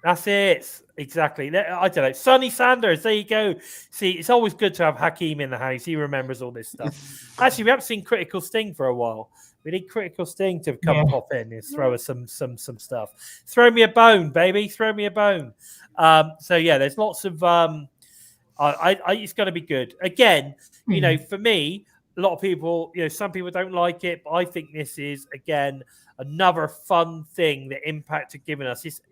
That's it. Exactly. I don't know. Sonny Sanders. There you go. See, it's always good to have Hakeem in the house. He remembers all this stuff. Actually, we haven't seen Critical Sting for a while. We need Critical Sting to come pop in and throw us some stuff. Throw me a bone, baby. Throw me a bone. So yeah, there's lots of. It's going to be good. Again, for me, a lot of people, some people don't like it, but I think this is again another fun thing that Impact are giving us. It's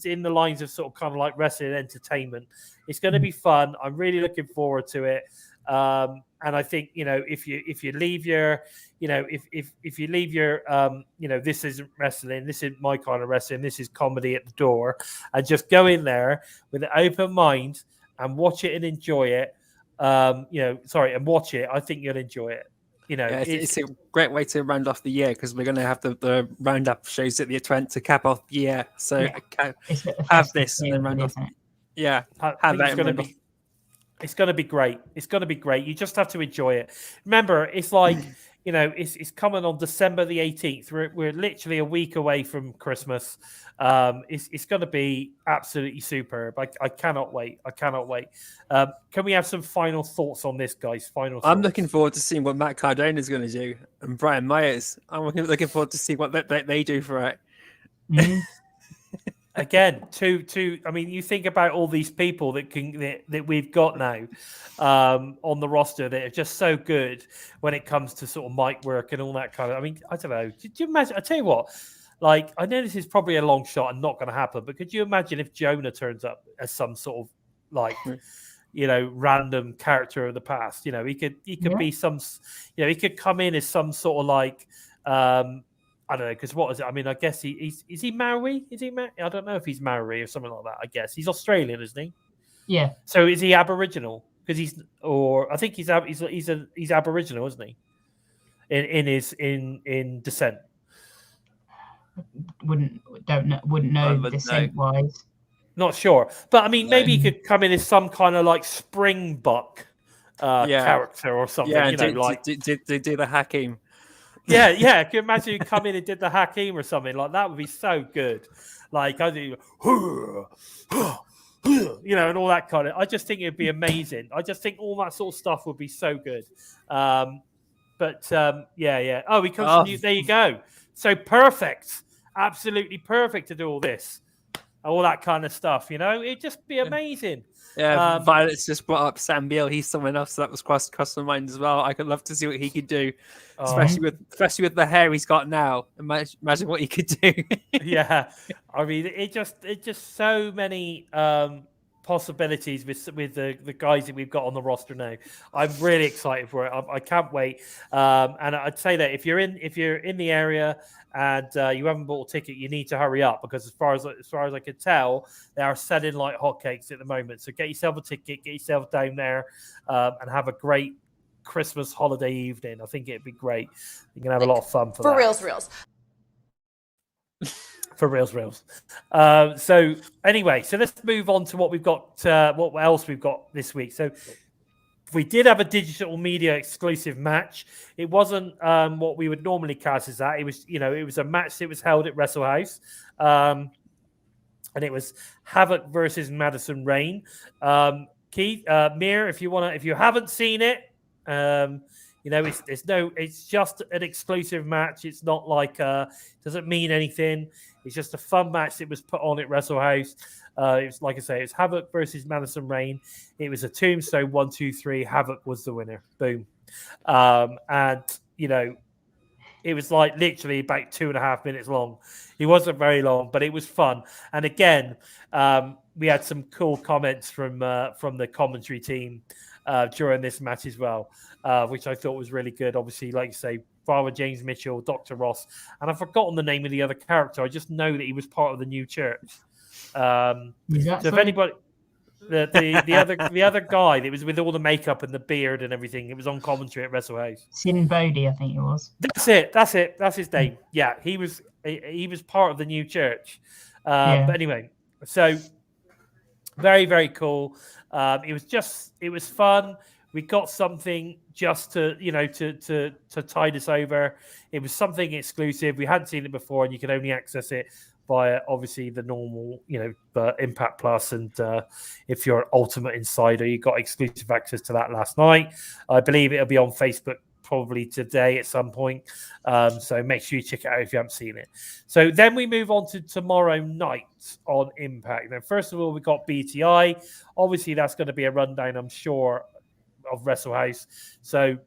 in the lines of sort of kind of like wrestling entertainment. It's going to be fun. I'm really looking forward to it. And I think if you leave your if you leave your this isn't wrestling, this is my kind of wrestling, this is comedy at the door, and just go in there with an open mind and watch it and enjoy it. And watch it. I think you'll enjoy it. It's a great way to round off the year because we're going to have the roundup shows at the event to cap off the year. So have this and then round off. Yeah, it's going to be great. It's going to be great. You just have to enjoy it. Remember, it's like it's coming on December the 18th. We're literally a week away from Christmas. It's going to be absolutely superb. I cannot wait. Can we have some final thoughts on this, guys? I'm looking forward to seeing what Matt Cardona is going to do and Brian Myers. I'm looking forward to see what they do for it. Mm-hmm. Again, I mean, you think about all these people that we've got now on the roster that are just so good when it comes to sort of mic work and all that kind of. I mean, I don't know. Did you imagine? I tell you what, like I know this is probably a long shot and not going to happen, but could you imagine if Jonah turns up as some sort of like, random character of the past? He could be some. He could come in as some sort of like. I don't know, because what is it? I mean, I guess is he Maori? Is he Maori? I don't know if he's Maori or something like that. I guess he's Australian, isn't he? Yeah. So is he Aboriginal? Because I think he's Aboriginal, isn't he? in Descent. Wouldn't know descent wise. Not sure, but I mean, maybe he could come in as some kind of like Springbuck character or something. Yeah, you know, like do the Hakim. Yeah. Can you imagine you come in and did the Hakim or something like that? Would be so good. Like I do, you know, and all that kind of. I just think it'd be amazing. I just think all that sort of stuff would be so good. Yeah. Oh, he comes from you. There you go. So perfect, absolutely perfect to do all this, all that kind of stuff. You know, it'd just be amazing. Yeah, Violet's just brought up Sam Beale. He's someone else that was cross my mind as well. I could love to see what he could do, especially with the hair he's got now. Imagine what he could do. Yeah, I mean, it just so many possibilities with the guys that we've got on the roster now. I'm really excited for it. I can't wait. And I'd say that if you're in the area and you haven't bought a ticket, you need to hurry up, because as far as I can tell, they are selling like hotcakes at the moment. So get yourself a ticket, get yourself down there, and have a great Christmas holiday evening. I think it'd be great. You can have a lot of fun for that. reals. For reals. So anyway, so let's move on to what we've got. What else we've got this week? So we did have a digital media exclusive match. It wasn't what we would normally cast as that. It was, it was a match that was held at Wrestle House, and it was Havoc versus Madison Rayne. Keith, Mir, if you haven't seen it, it's just an exclusive match. It's not like doesn't mean anything. It's just a fun match that was put on at Wrestle House. It was, like I say, it's Havoc versus Madison Rayne. It was a tombstone 1, 2, 3. Havoc was the winner. Boom. And it was like literally about 2.5 minutes long. It wasn't very long, but it was fun. And again, we had some cool comments from the commentary team during this match as well, which I thought was really good. Obviously, like you say, Father James Mitchell, Dr. Ross, and I've forgotten the name of the other character. I just know that he was part of the new church. So if anybody, the other guy that was with all the makeup and the beard and everything, it was on commentary at Wrestle House. Sin Bodhi, I think it was. That's it. That's his name. Yeah, he was part of the new church. But anyway, so very, very cool. It was fun. We got something just to tide us over. It was something exclusive. We hadn't seen it before, and you can only access it via obviously the normal, Impact Plus. And if you're an Ultimate Insider, you got exclusive access to that last night. I believe it'll be on Facebook probably today at some point. So make sure you check it out if you haven't seen it. So then we move on to tomorrow night on Impact. Now, first of all, we got BTI. Obviously, that's going to be a rundown, I'm sure, of Wrestle House. So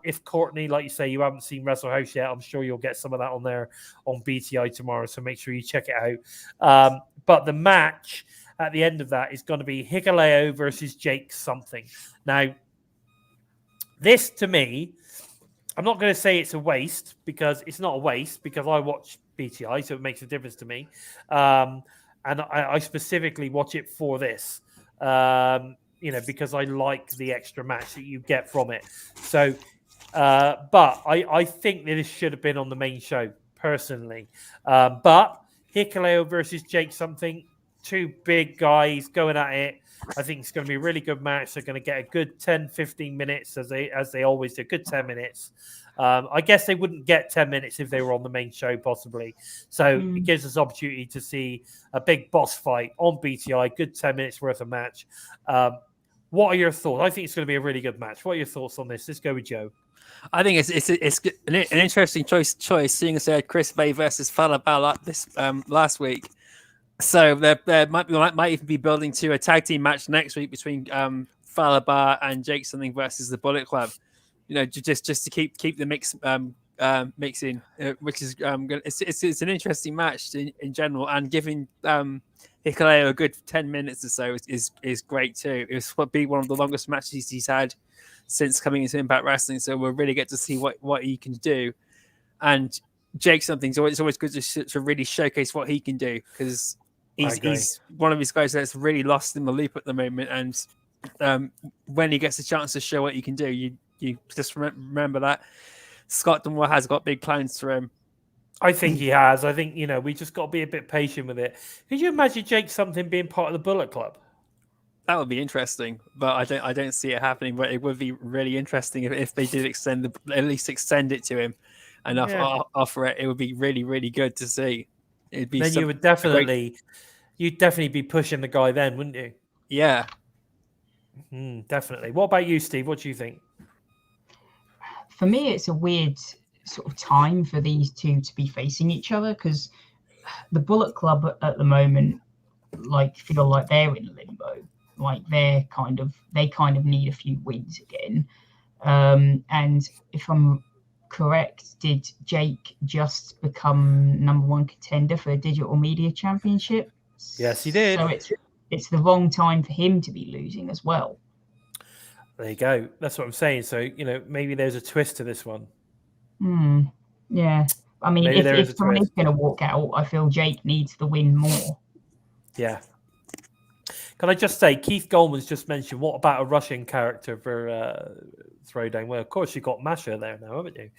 if Courtney, like you say, you haven't seen Wrestle House yet, I'm sure you'll get some of that on there on BTI tomorrow. So make sure you check it out. But the match at the end of that is going to be Hikuleo versus Jake something. Now, this to me, I'm not going to say it's a waste, because it's not a waste, because I watch BTI, so it makes a difference to me. And I specifically watch it for this. Because I like the extra match that you get from it. So, but I think that this should have been on the main show, personally. But Hikuleo versus Jake something, two big guys going at it. I think it's going to be a really good match. They're going to get a good 10, 15 minutes, as they always do, good 10 minutes. I guess they wouldn't get 10 minutes if they were on the main show, possibly. So it gives us opportunity to see a big boss fight on BTI, good 10 minutes worth of match. What are your thoughts? I think it's going to be a really good match. What are your thoughts on this? Let's go with Joe. I think it's an interesting choice, seeing as they had Chris Bay versus Falaba this last week. So there might even be building to a tag team match next week between Falaba and Jake something versus the Bullet Club. Just to keep the mix mixing, which is it's an interesting match in general, and giving Hikuleo a good 10 minutes or so is great too. It will be one of the longest matches he's had since coming into Impact Wrestling, so we'll really get to see what he can do. And Jake something's always good to really showcase what he can do, because he's one of these guys that's really lost in the loop at the moment, and when he gets a chance to show what he can do, you just remember that Scott Demore has got big plans for him. I think he has. I think, we just got to be a bit patient with it. Could you imagine Jake something being part of the Bullet Club? That would be interesting, but I don't see it happening. But it would be really interesting if they did at least extend it to him and offer it. It would be really, really good to see. It'd be. Then you would definitely be pushing the guy then, wouldn't you? Yeah, definitely. What about you, Steve? What do you think? For me, it's a weird sort of time for these two to be facing each other, because the Bullet Club at the moment feel like they're in limbo. Like they kind of need a few wins again. And if I'm correct, did Jake just become #1 contender for a Digital Media Championship? Yes, he did. So it's the wrong time for him to be losing as well. There you go. That's what I'm saying. So, maybe there's a twist to this one. Yeah. I mean, if someone is going to walk out, I feel Jake needs the win more. Yeah. Can I just say, Keith Goldman's just mentioned, what about a Russian character for Throwdown? Well, of course, you've got Masha there now, haven't you?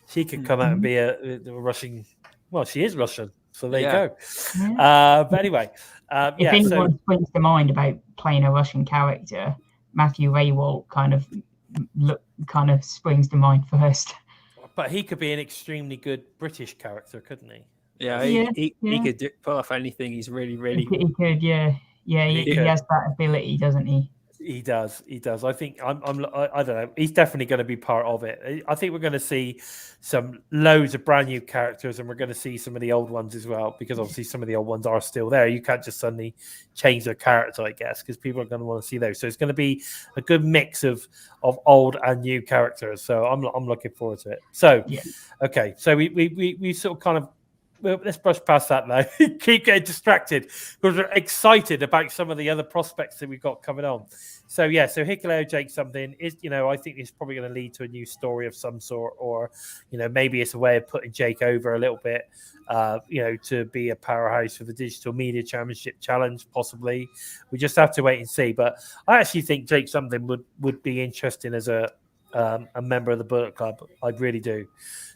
She could come out and be a Russian. Well, she is Russian, so there you go. Yeah. But anyway, if anyone springs to mind about playing a Russian character, Matthew Raywalt kind of springs to mind first. But he could be an extremely good British character, couldn't he? Yeah, he could pull off anything. He's really, really. He could, yeah. Yeah, he has that ability, doesn't he? He does. I think I don't know. He's definitely going to be part of it. I think we're going to see loads of brand new characters, and we're going to see some of the old ones as well, because obviously some of the old ones are still there. You can't just suddenly change their character, I guess, because people are going to want to see those. So it's going to be a good mix of old and new characters. So I'm looking forward to it. So okay, so we sort of kind of. Well, let's brush past that now. Keep getting distracted because we're excited about some of the other prospects that we've got coming on. So Hikuleo Jake something is, I think it's probably going to lead to a new story of some sort, or, maybe it's a way of putting Jake over a little bit, to be a powerhouse for the Digital Media Championship Challenge, possibly. We just have to wait and see. But I actually think Jake something would be interesting as a member of the Bullet Club. I really do.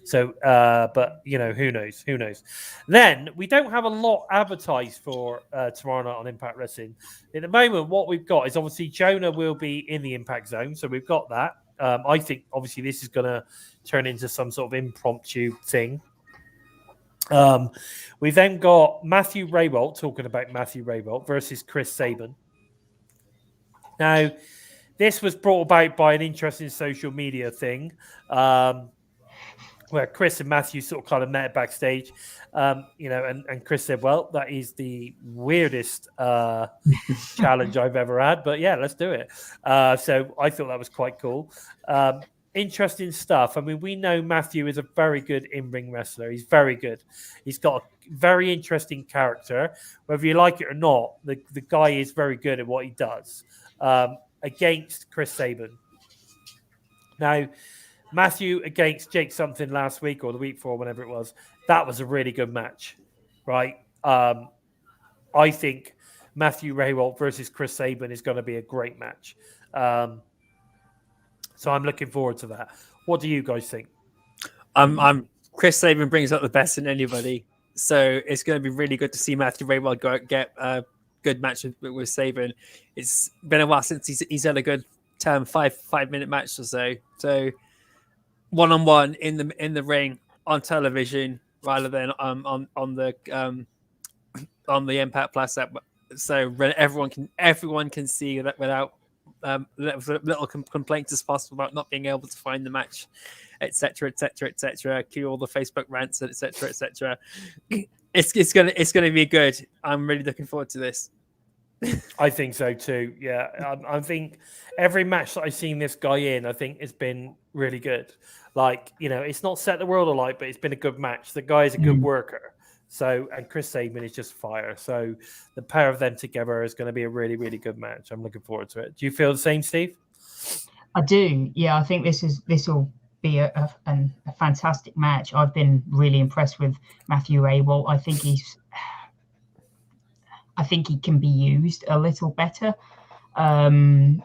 So, but who knows? Then we don't have a lot advertised for tomorrow night on Impact Wrestling. At the moment, what we've got is obviously Jonah will be in the Impact Zone, so we've got that. I think obviously this is going to turn into some sort of impromptu thing. We've then got Matthew Raywalt, talking about Matthew Raywalt versus Chris Saban. Now, this was brought about by an interesting social media thing. Where Chris and Matthew sort of kind of met backstage, and Chris said, well, that is the weirdest challenge I've ever had, but yeah, let's do it. So I thought that was quite cool. Interesting stuff. I mean, we know Matthew is a very good in-ring wrestler. He's very good. He's got a very interesting character. Whether you like it or not, the guy is very good at what he does against Chris Saban. Now, Matthew against Jake something last week or the week before, whenever it was, that was a really good match, right? I think Matthew Raywalt versus Chris Saban is going to be a great match. So I'm looking forward to that. What do you guys think? Chris Saban brings up the best in anybody, so it's going to be really good to see Matthew Raywalt get a good match with Saban. It's been a while since he's had a good 5-minute match or so. So one-on-one in the ring on television rather than on the Impact Plus app, so everyone can see that without little complaints as possible about not being able to find the match, etc. Cue all the Facebook rants, etc. It's gonna be good. I'm really looking forward to this. I think so too. Yeah, I think every match that I've seen this guy in, I think it's been really good. Like, it's not set the world alight, but it's been a good match. The guy is a good worker. So, and Chris Saban is just fire. So, the pair of them together is going to be a really, really good match. I'm looking forward to it. Do you feel the same, Steve? I do. Yeah, I think this will be a fantastic match. I've been really impressed with Matthew Raywalt. I think he can be used a little better. And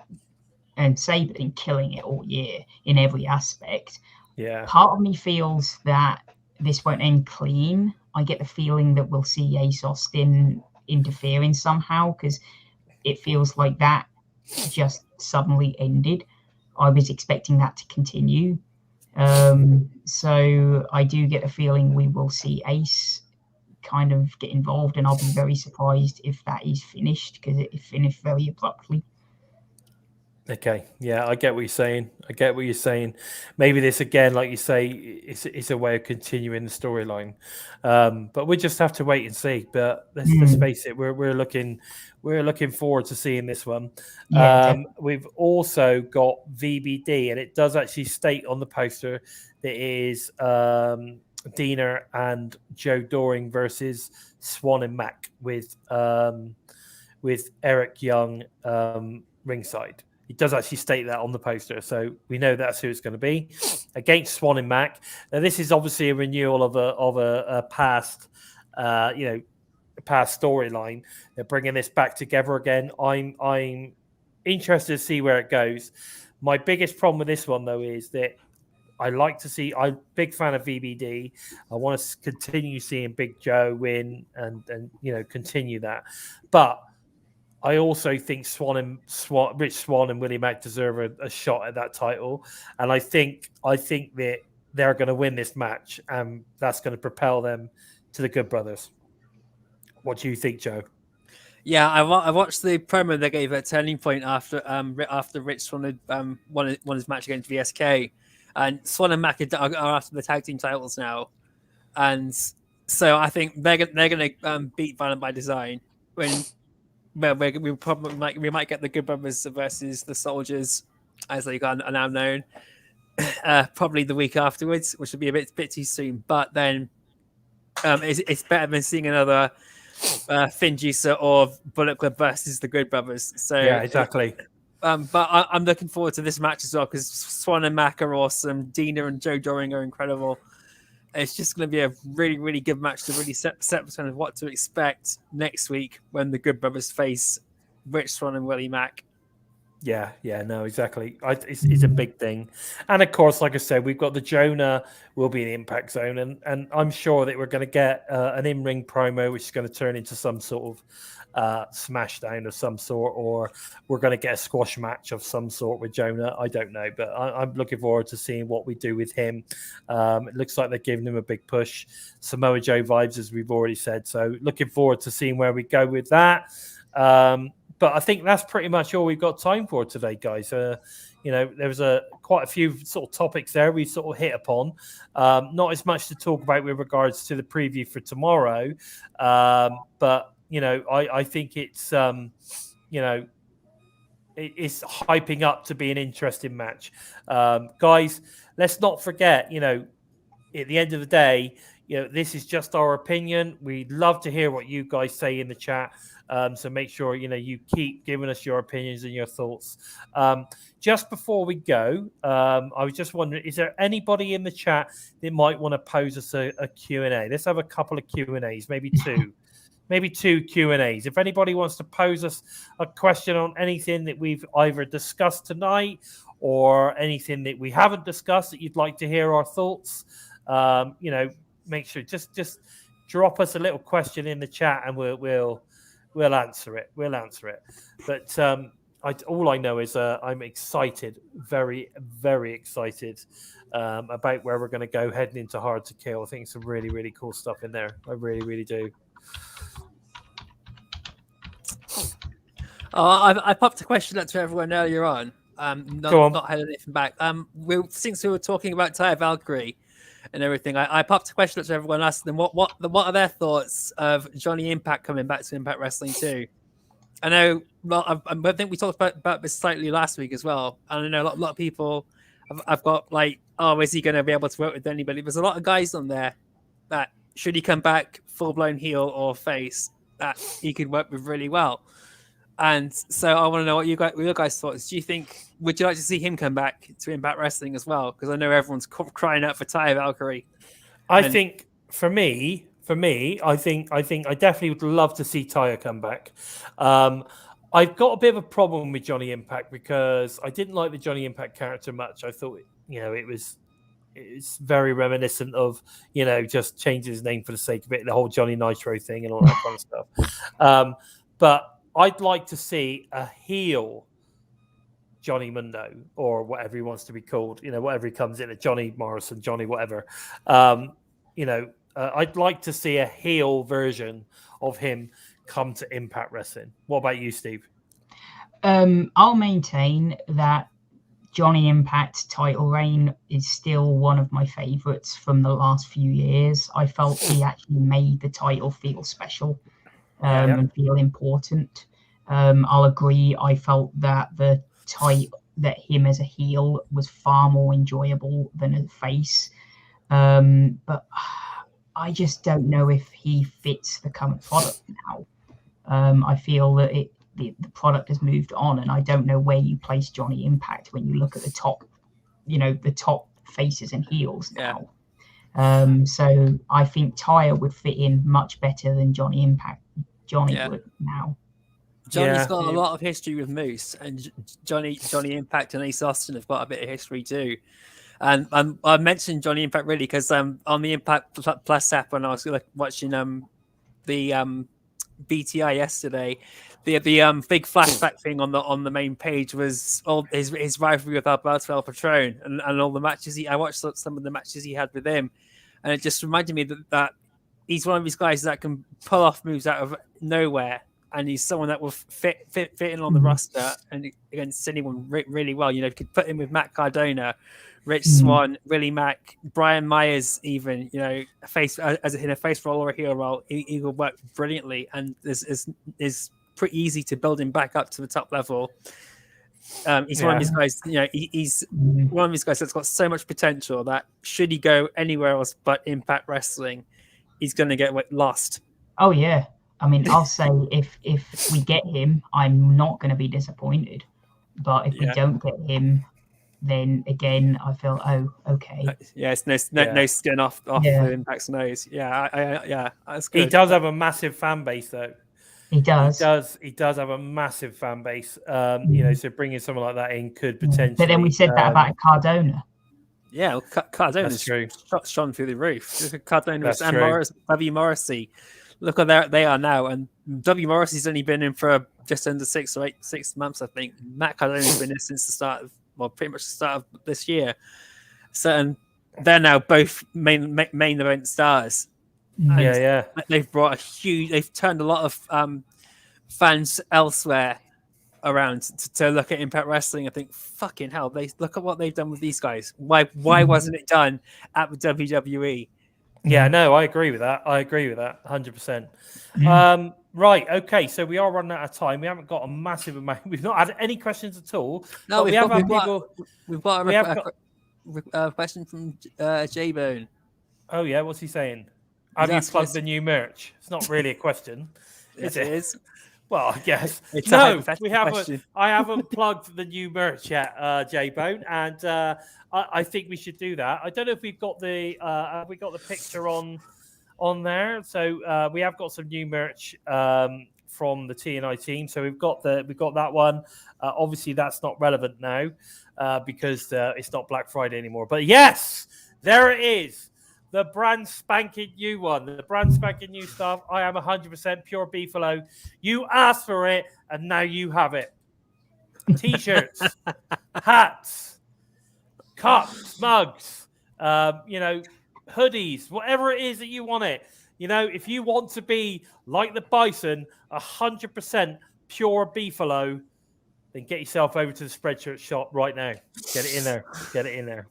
Saban killing it all year in every aspect. Yeah. Part of me feels that this won't end clean. I get the feeling that we'll see Ace Austin interfering somehow, because it feels like that just suddenly ended. I was expecting that to continue. So I do get a feeling we will see Ace kind of get involved, and I'll be very surprised if that is finished, because it finished very abruptly. Okay, yeah, I get what you're saying. Maybe this again, like you say, it's a way of continuing the storyline, but we just have to wait and see. But let's face it, we're looking forward to seeing this one. Yeah, we've also got VBD, and it does actually state on the poster that it is Dina and Joe Doring versus Swan and Mac with Eric Young ringside. It does actually state that on the poster, so we know that's who it's going to be against Swan and Mac. Now, this is obviously a renewal of a past, past storyline. They're bringing this back together again. I'm interested to see where it goes. My biggest problem with this one, though, is that I'm a big fan of VBD. I want to continue seeing Big Joe win and continue that, but I also think Rich Swann and Willie Mack deserve a shot at that title, and I think that they're going to win this match, and that's going to propel them to the Good Brothers. What do you think, Joe? Yeah, I watched the promo they gave at Turning Point after Rich Swann had won his match against VSK, and Swann and Mack are after the tag team titles now, and so I think they're going to beat Violent by Design when. Well, we might get the Good Brothers versus the Soldiers, as they are now known, probably the week afterwards, which would be a bit too soon. But then it's better than seeing another Finn Juicer or Bullet Club versus the Good Brothers. So yeah, exactly. But I'm looking forward to this match as well, because Swan and Mac are awesome. Dina and Joe Doring are incredible. It's just going to be a really, really good match to really set kind of what to expect next week when the Good Brothers face Rich Swann and Willie Mack. Yeah, no, exactly. It's a big thing. And of course, like I said, we've got the Jonah will be in the Impact Zone, and I'm sure that we're going to get an in-ring promo, which is going to turn into some sort of smashdown of some sort, or we're going to get a squash match of some sort with Jonah. I don't know, but I'm looking forward to seeing what we do with him. It looks like they're giving him a big push. Samoa Joe vibes, as we've already said. So looking forward to seeing where we go with that. But I think that's pretty much all we've got time for today, guys. There was quite a few sort of topics there we sort of hit upon. Not as much to talk about with regards to the preview for tomorrow, but I think it's it's hyping up to be an interesting match, guys. Let's not forget, at the end of the day, this is just our opinion. We'd love to hear what you guys say in the chat. So make sure, you keep giving us your opinions and your thoughts. Just before we go, I was just wondering, is there anybody in the chat that might want to pose us a Q&A? Let's have a couple of Q&As, maybe two. Maybe two Q&As. If anybody wants to pose us a question on anything that we've either discussed tonight or anything that we haven't discussed that you'd like to hear our thoughts, make sure just drop us a little question in the chat and we'll answer it. We'll answer it. But all I know is I'm excited, very, very excited about where we're going to go heading into Hard to Kill. I think some really, really cool stuff in there. I really, really do. I popped a question up to everyone earlier on. Not had anything back. Since we were talking about Taya Valkyrie and everything, I popped a question up to everyone, asked them what are their thoughts of Johnny Impact coming back to Impact Wrestling 2. I know. Well, I think we talked about this slightly last week as well. And I know a lot of people have got like, oh, is he going to be able to work with anybody? There's a lot of guys on there that should he come back full blown heel or face, that he could work with really well. And so I want to know what your guys' thoughts. Would you like to see him come back to Impact Wrestling as well? Because I know everyone's crying out for Taya Valkyrie. I think for me, I definitely would love to see Taya come back. I've got a bit of a problem with Johnny Impact because I didn't like the Johnny Impact character much. I thought, it it's very reminiscent of, just changing his name for the sake of it, the whole Johnny Nitro thing and all that kind of stuff. But I'd like to see a heel Johnny Mundo, or whatever he wants to be called, whatever he comes in at, Johnny Morrison, Johnny whatever. I'd like to see a heel version of him come to Impact Wrestling. What about you, Steve? I'll maintain that Johnny Impact's title reign is still one of my favorites from the last few years. I felt he actually made the title feel special and feel important. I'll agree. I felt that that him as a heel was far more enjoyable than a face. But I just don't know if he fits the current product now. I feel that the product has moved on, and I don't know where you place Johnny Impact when you look at the top faces and heels now. So I think Tyre would fit in much better than Johnny Impact. Johnny would now. Johnny's got a lot of history with Moose, and Johnny Impact and Ace Austin have got a bit of history too. And I mentioned Johnny Impact really because on the Impact Plus app, when I was watching the BTI yesterday, the big flashback thing on the main page was all his rivalry with Alberto El Patron and all the matches I watched some of the matches he had with him, and it just reminded me that he's one of these guys that can pull off moves out of nowhere, and he's someone that will fit in on the roster and against anyone really well. You could put him with Matt Cardona, Rich Swann, Willie Mack, Brian Myers, even in a face role or a heel role, he will work brilliantly, and is pretty easy to build him back up to the top level. He's one of these guys. He's one of these guys that's got so much potential that should he go anywhere else but Impact Wrestling, he's going to get lost. Oh yeah, I mean, I'll say if we get him, I'm not going to be disappointed. But if we don't get him, then again, I feel, okay. It's no skin off the Impact's nose. That's good. He does have a massive fan base, though. He does. He does have a massive fan base. So bringing someone like that in could potentially. But then we said that about Cardona. Yeah, well, Cardona's shone through the roof. Look at Cardona and W. Morrissey. Look where they are now, and W. Morrissey's only been in for just under 6 months, I think. Matt Cardona's been in since the start of, pretty much the start of this year. So, and they're now both main event stars. And they've brought they've turned a lot of fans elsewhere around to look at Impact Wrestling. I think, fucking hell, look at what they've done with these guys. Why wasn't it done at the WWE? Yeah, no, I agree with that. 100%. Right, okay, so we are running out of time. We haven't got a massive amount. We've not had any questions at all. No, we've got a question from J-Bone. Oh, yeah, what's he saying? Have you plugged the new merch? It's not really a question, is it? It is. Well, I guess. We haven't. I haven't plugged the new merch yet, J-Bone, and I think we should do that. I don't know if we've got the picture on there. So we have got some new merch from the TNI team. So we've got that one. Obviously, that's not relevant now because it's not Black Friday anymore. But yes, there it is. The brand spanking new one, the brand spanking new stuff. I am 100% pure beefalo. You asked for it, and now you have it. T-shirts, hats, cups, mugs, hoodies, whatever it is that you want it. If you want to be like the Bison, 100% pure beefalo, then get yourself over to the Spreadshirt shop right now. Get it in there.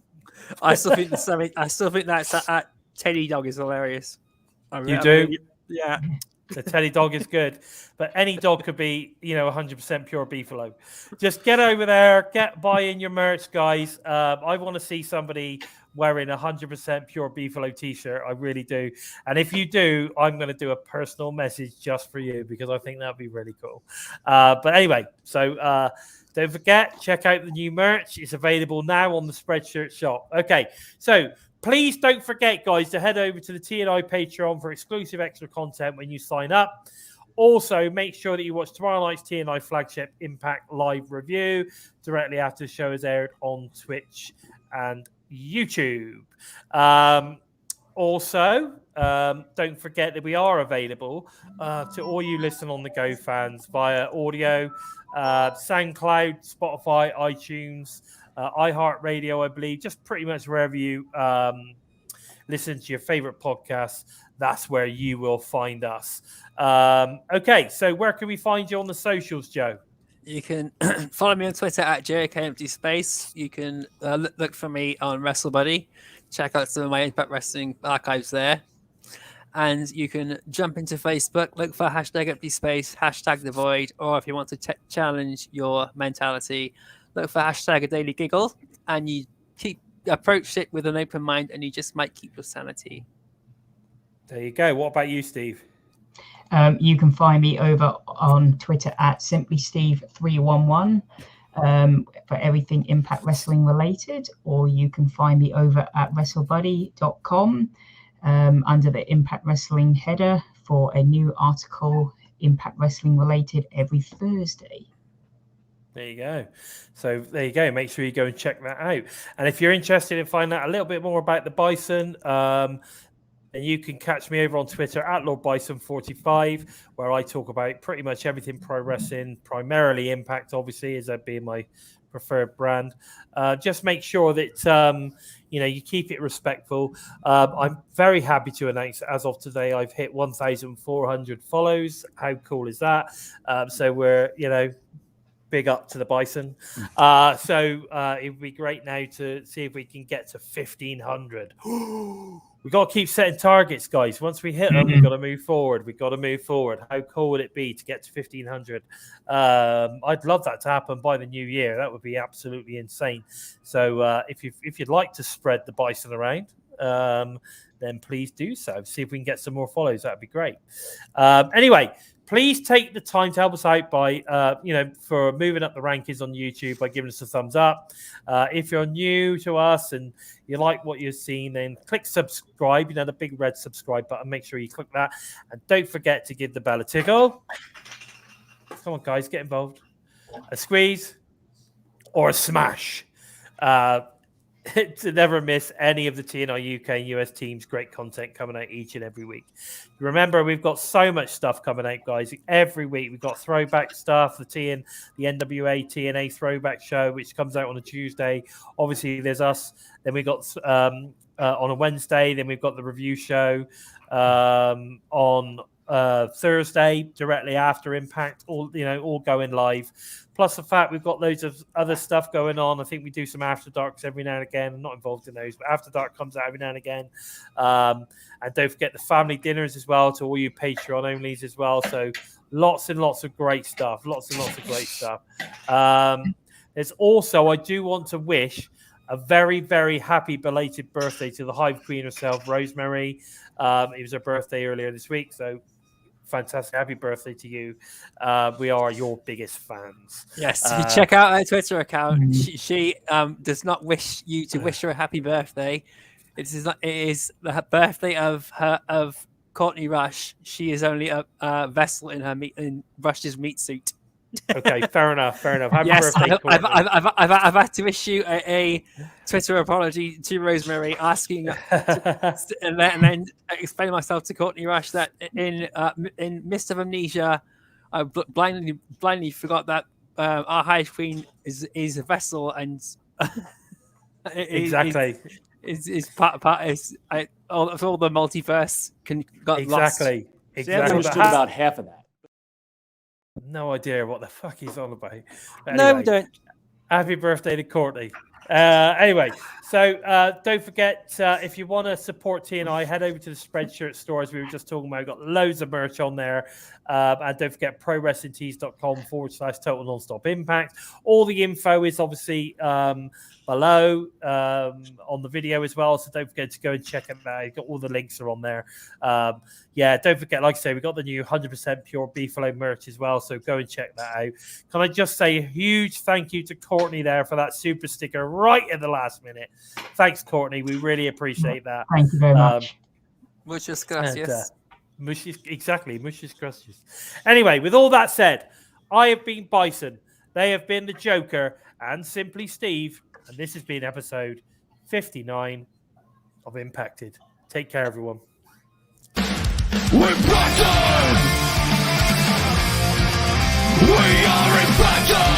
I still think that Teddy Dog is hilarious. You do? Yeah. The Teddy Dog is good, but any dog could be, 100% pure beefalo. Just get over there, buy in your merch, guys. I want to see somebody wearing 100% pure beefalo t-shirt. I really do. And if you do, I'm going to do a personal message just for you because I think that'd be really cool. But anyway, so don't forget, check out the new merch. It's available now on the Spreadshirt shop. Okay, so please don't forget, guys, to head over to the TNI Patreon for exclusive extra content when you sign up. Also, make sure that you watch tomorrow night's TNI Flagship Impact live review directly after the show is aired on Twitch and YouTube. Also, don't forget that we are available to all you listen on the go fans via audio, SoundCloud, Spotify, iTunes, iHeartRadio, I believe, just pretty much wherever you listen to your favorite podcasts. That's where you will find us. Okay, so where can we find you on the socials, Joe? You can follow me on Twitter at Joe-ker-and-Steve. You can look for me on WrestleBuddy. Check out some of my Impact Wrestling archives there. And you can jump into Facebook, look for #EmptySpace, #TheVoid, or if you want to challenge your mentality, look for #ADailyGiggle, and you approach it with an open mind, and you just might keep your sanity. There you go. What about you, Steve? You can find me over on Twitter at SimplySteve311 for everything Impact Wrestling related, or you can find me over at WrestleBuddy.com under the Impact Wrestling header for a new article, Impact Wrestling related, every Thursday. There you go. So there you go. Make sure you go and check that out. And if you're interested in finding out a little bit more about the Bison, then you can catch me over on Twitter at LordBison45, where I talk about pretty much everything pro wrestling, primarily Impact, obviously, as that being my preferred brand. Just make sure that you keep it respectful. I'm very happy to announce that as of today, I've hit 1,400 follows. How cool is that? So we're big up to the Bison. So it would be great now to see if we can get to 1,500. We've got to keep setting targets, guys. Once we hit them, we've got to move forward. We've got to move forward. How cool would it be to get to 1,500? I'd love that to happen by the new year. That would be absolutely insane. So if you'd like to spread the Bison around, then please do so. See if we can get some more follows. That'd be great. Anyway, please take the time to help us out by, for moving up the rankings on YouTube by giving us a thumbs up. If you're new to us and you like what you're seeing, then click subscribe, the big red subscribe button. Make sure you click that. And don't forget to give the bell a tickle. Come on, guys, get involved. A squeeze or a smash. To never miss any of the TNI-UK and US teams' great content coming out each and every week. Remember, we've got so much stuff coming out, guys. Every week we've got throwback stuff, the NWA TNA throwback show, which comes out on a Tuesday. Obviously, there's us. Then we got on a Wednesday. Then we've got the review show on Thursday, directly after Impact. All going live. Plus the fact we've got loads of other stuff going on. I think we do some After Darks every now and again. I'm not involved in those, but After Dark comes out every now and again. And don't forget the family dinners as well to all you Patreon onlys as well. So lots and lots of great stuff. There's also, I do want to wish a very, very happy belated birthday to the Hive Queen herself, Rosemary. It was her birthday earlier this week, so fantastic. Happy birthday to you. We are your biggest fans. Yes, check out her Twitter account. She does not wish you to wish her a happy birthday. It is the birthday of Courtney Rush. She is only a vessel in Rush's meat suit. Okay, fair enough. Happy yes, birthday, Courtney. I've had to issue a Twitter apology to Rosemary, asking and then explain myself to Courtney Rush that in midst of amnesia, I blindly forgot that our Hive Queen is a vessel and exactly is part all the multiverse got lost. Exactly. Understood about half of that. No idea what the fuck he's on about. Anyway, no, we don't. Happy birthday to Courtney. Anyway, so don't forget, if you want to support TNI, head over to the Spreadshirt store, as we were just talking about. We've got loads of merch on there. And don't forget, ProWrestlingTees.com/Total Nonstop Impact. All the info is obviously below on the video as well. So don't forget to go and check it out. Got all the links are on there. Don't forget, like I say, we got the new 100% pure beefalo merch as well. So go and check that out. Can I just say a huge thank you to Courtney there for that super sticker right at the last minute. Thanks, Courtney. We really appreciate that. Thank you very much. Muchas gracias. Muchas gracias. Anyway, with all that said, I have been Bison. They have been the Joker and Simply Steve. And this has been episode 59 of Impacted. Take care, everyone. We're Bison! We are Impacted!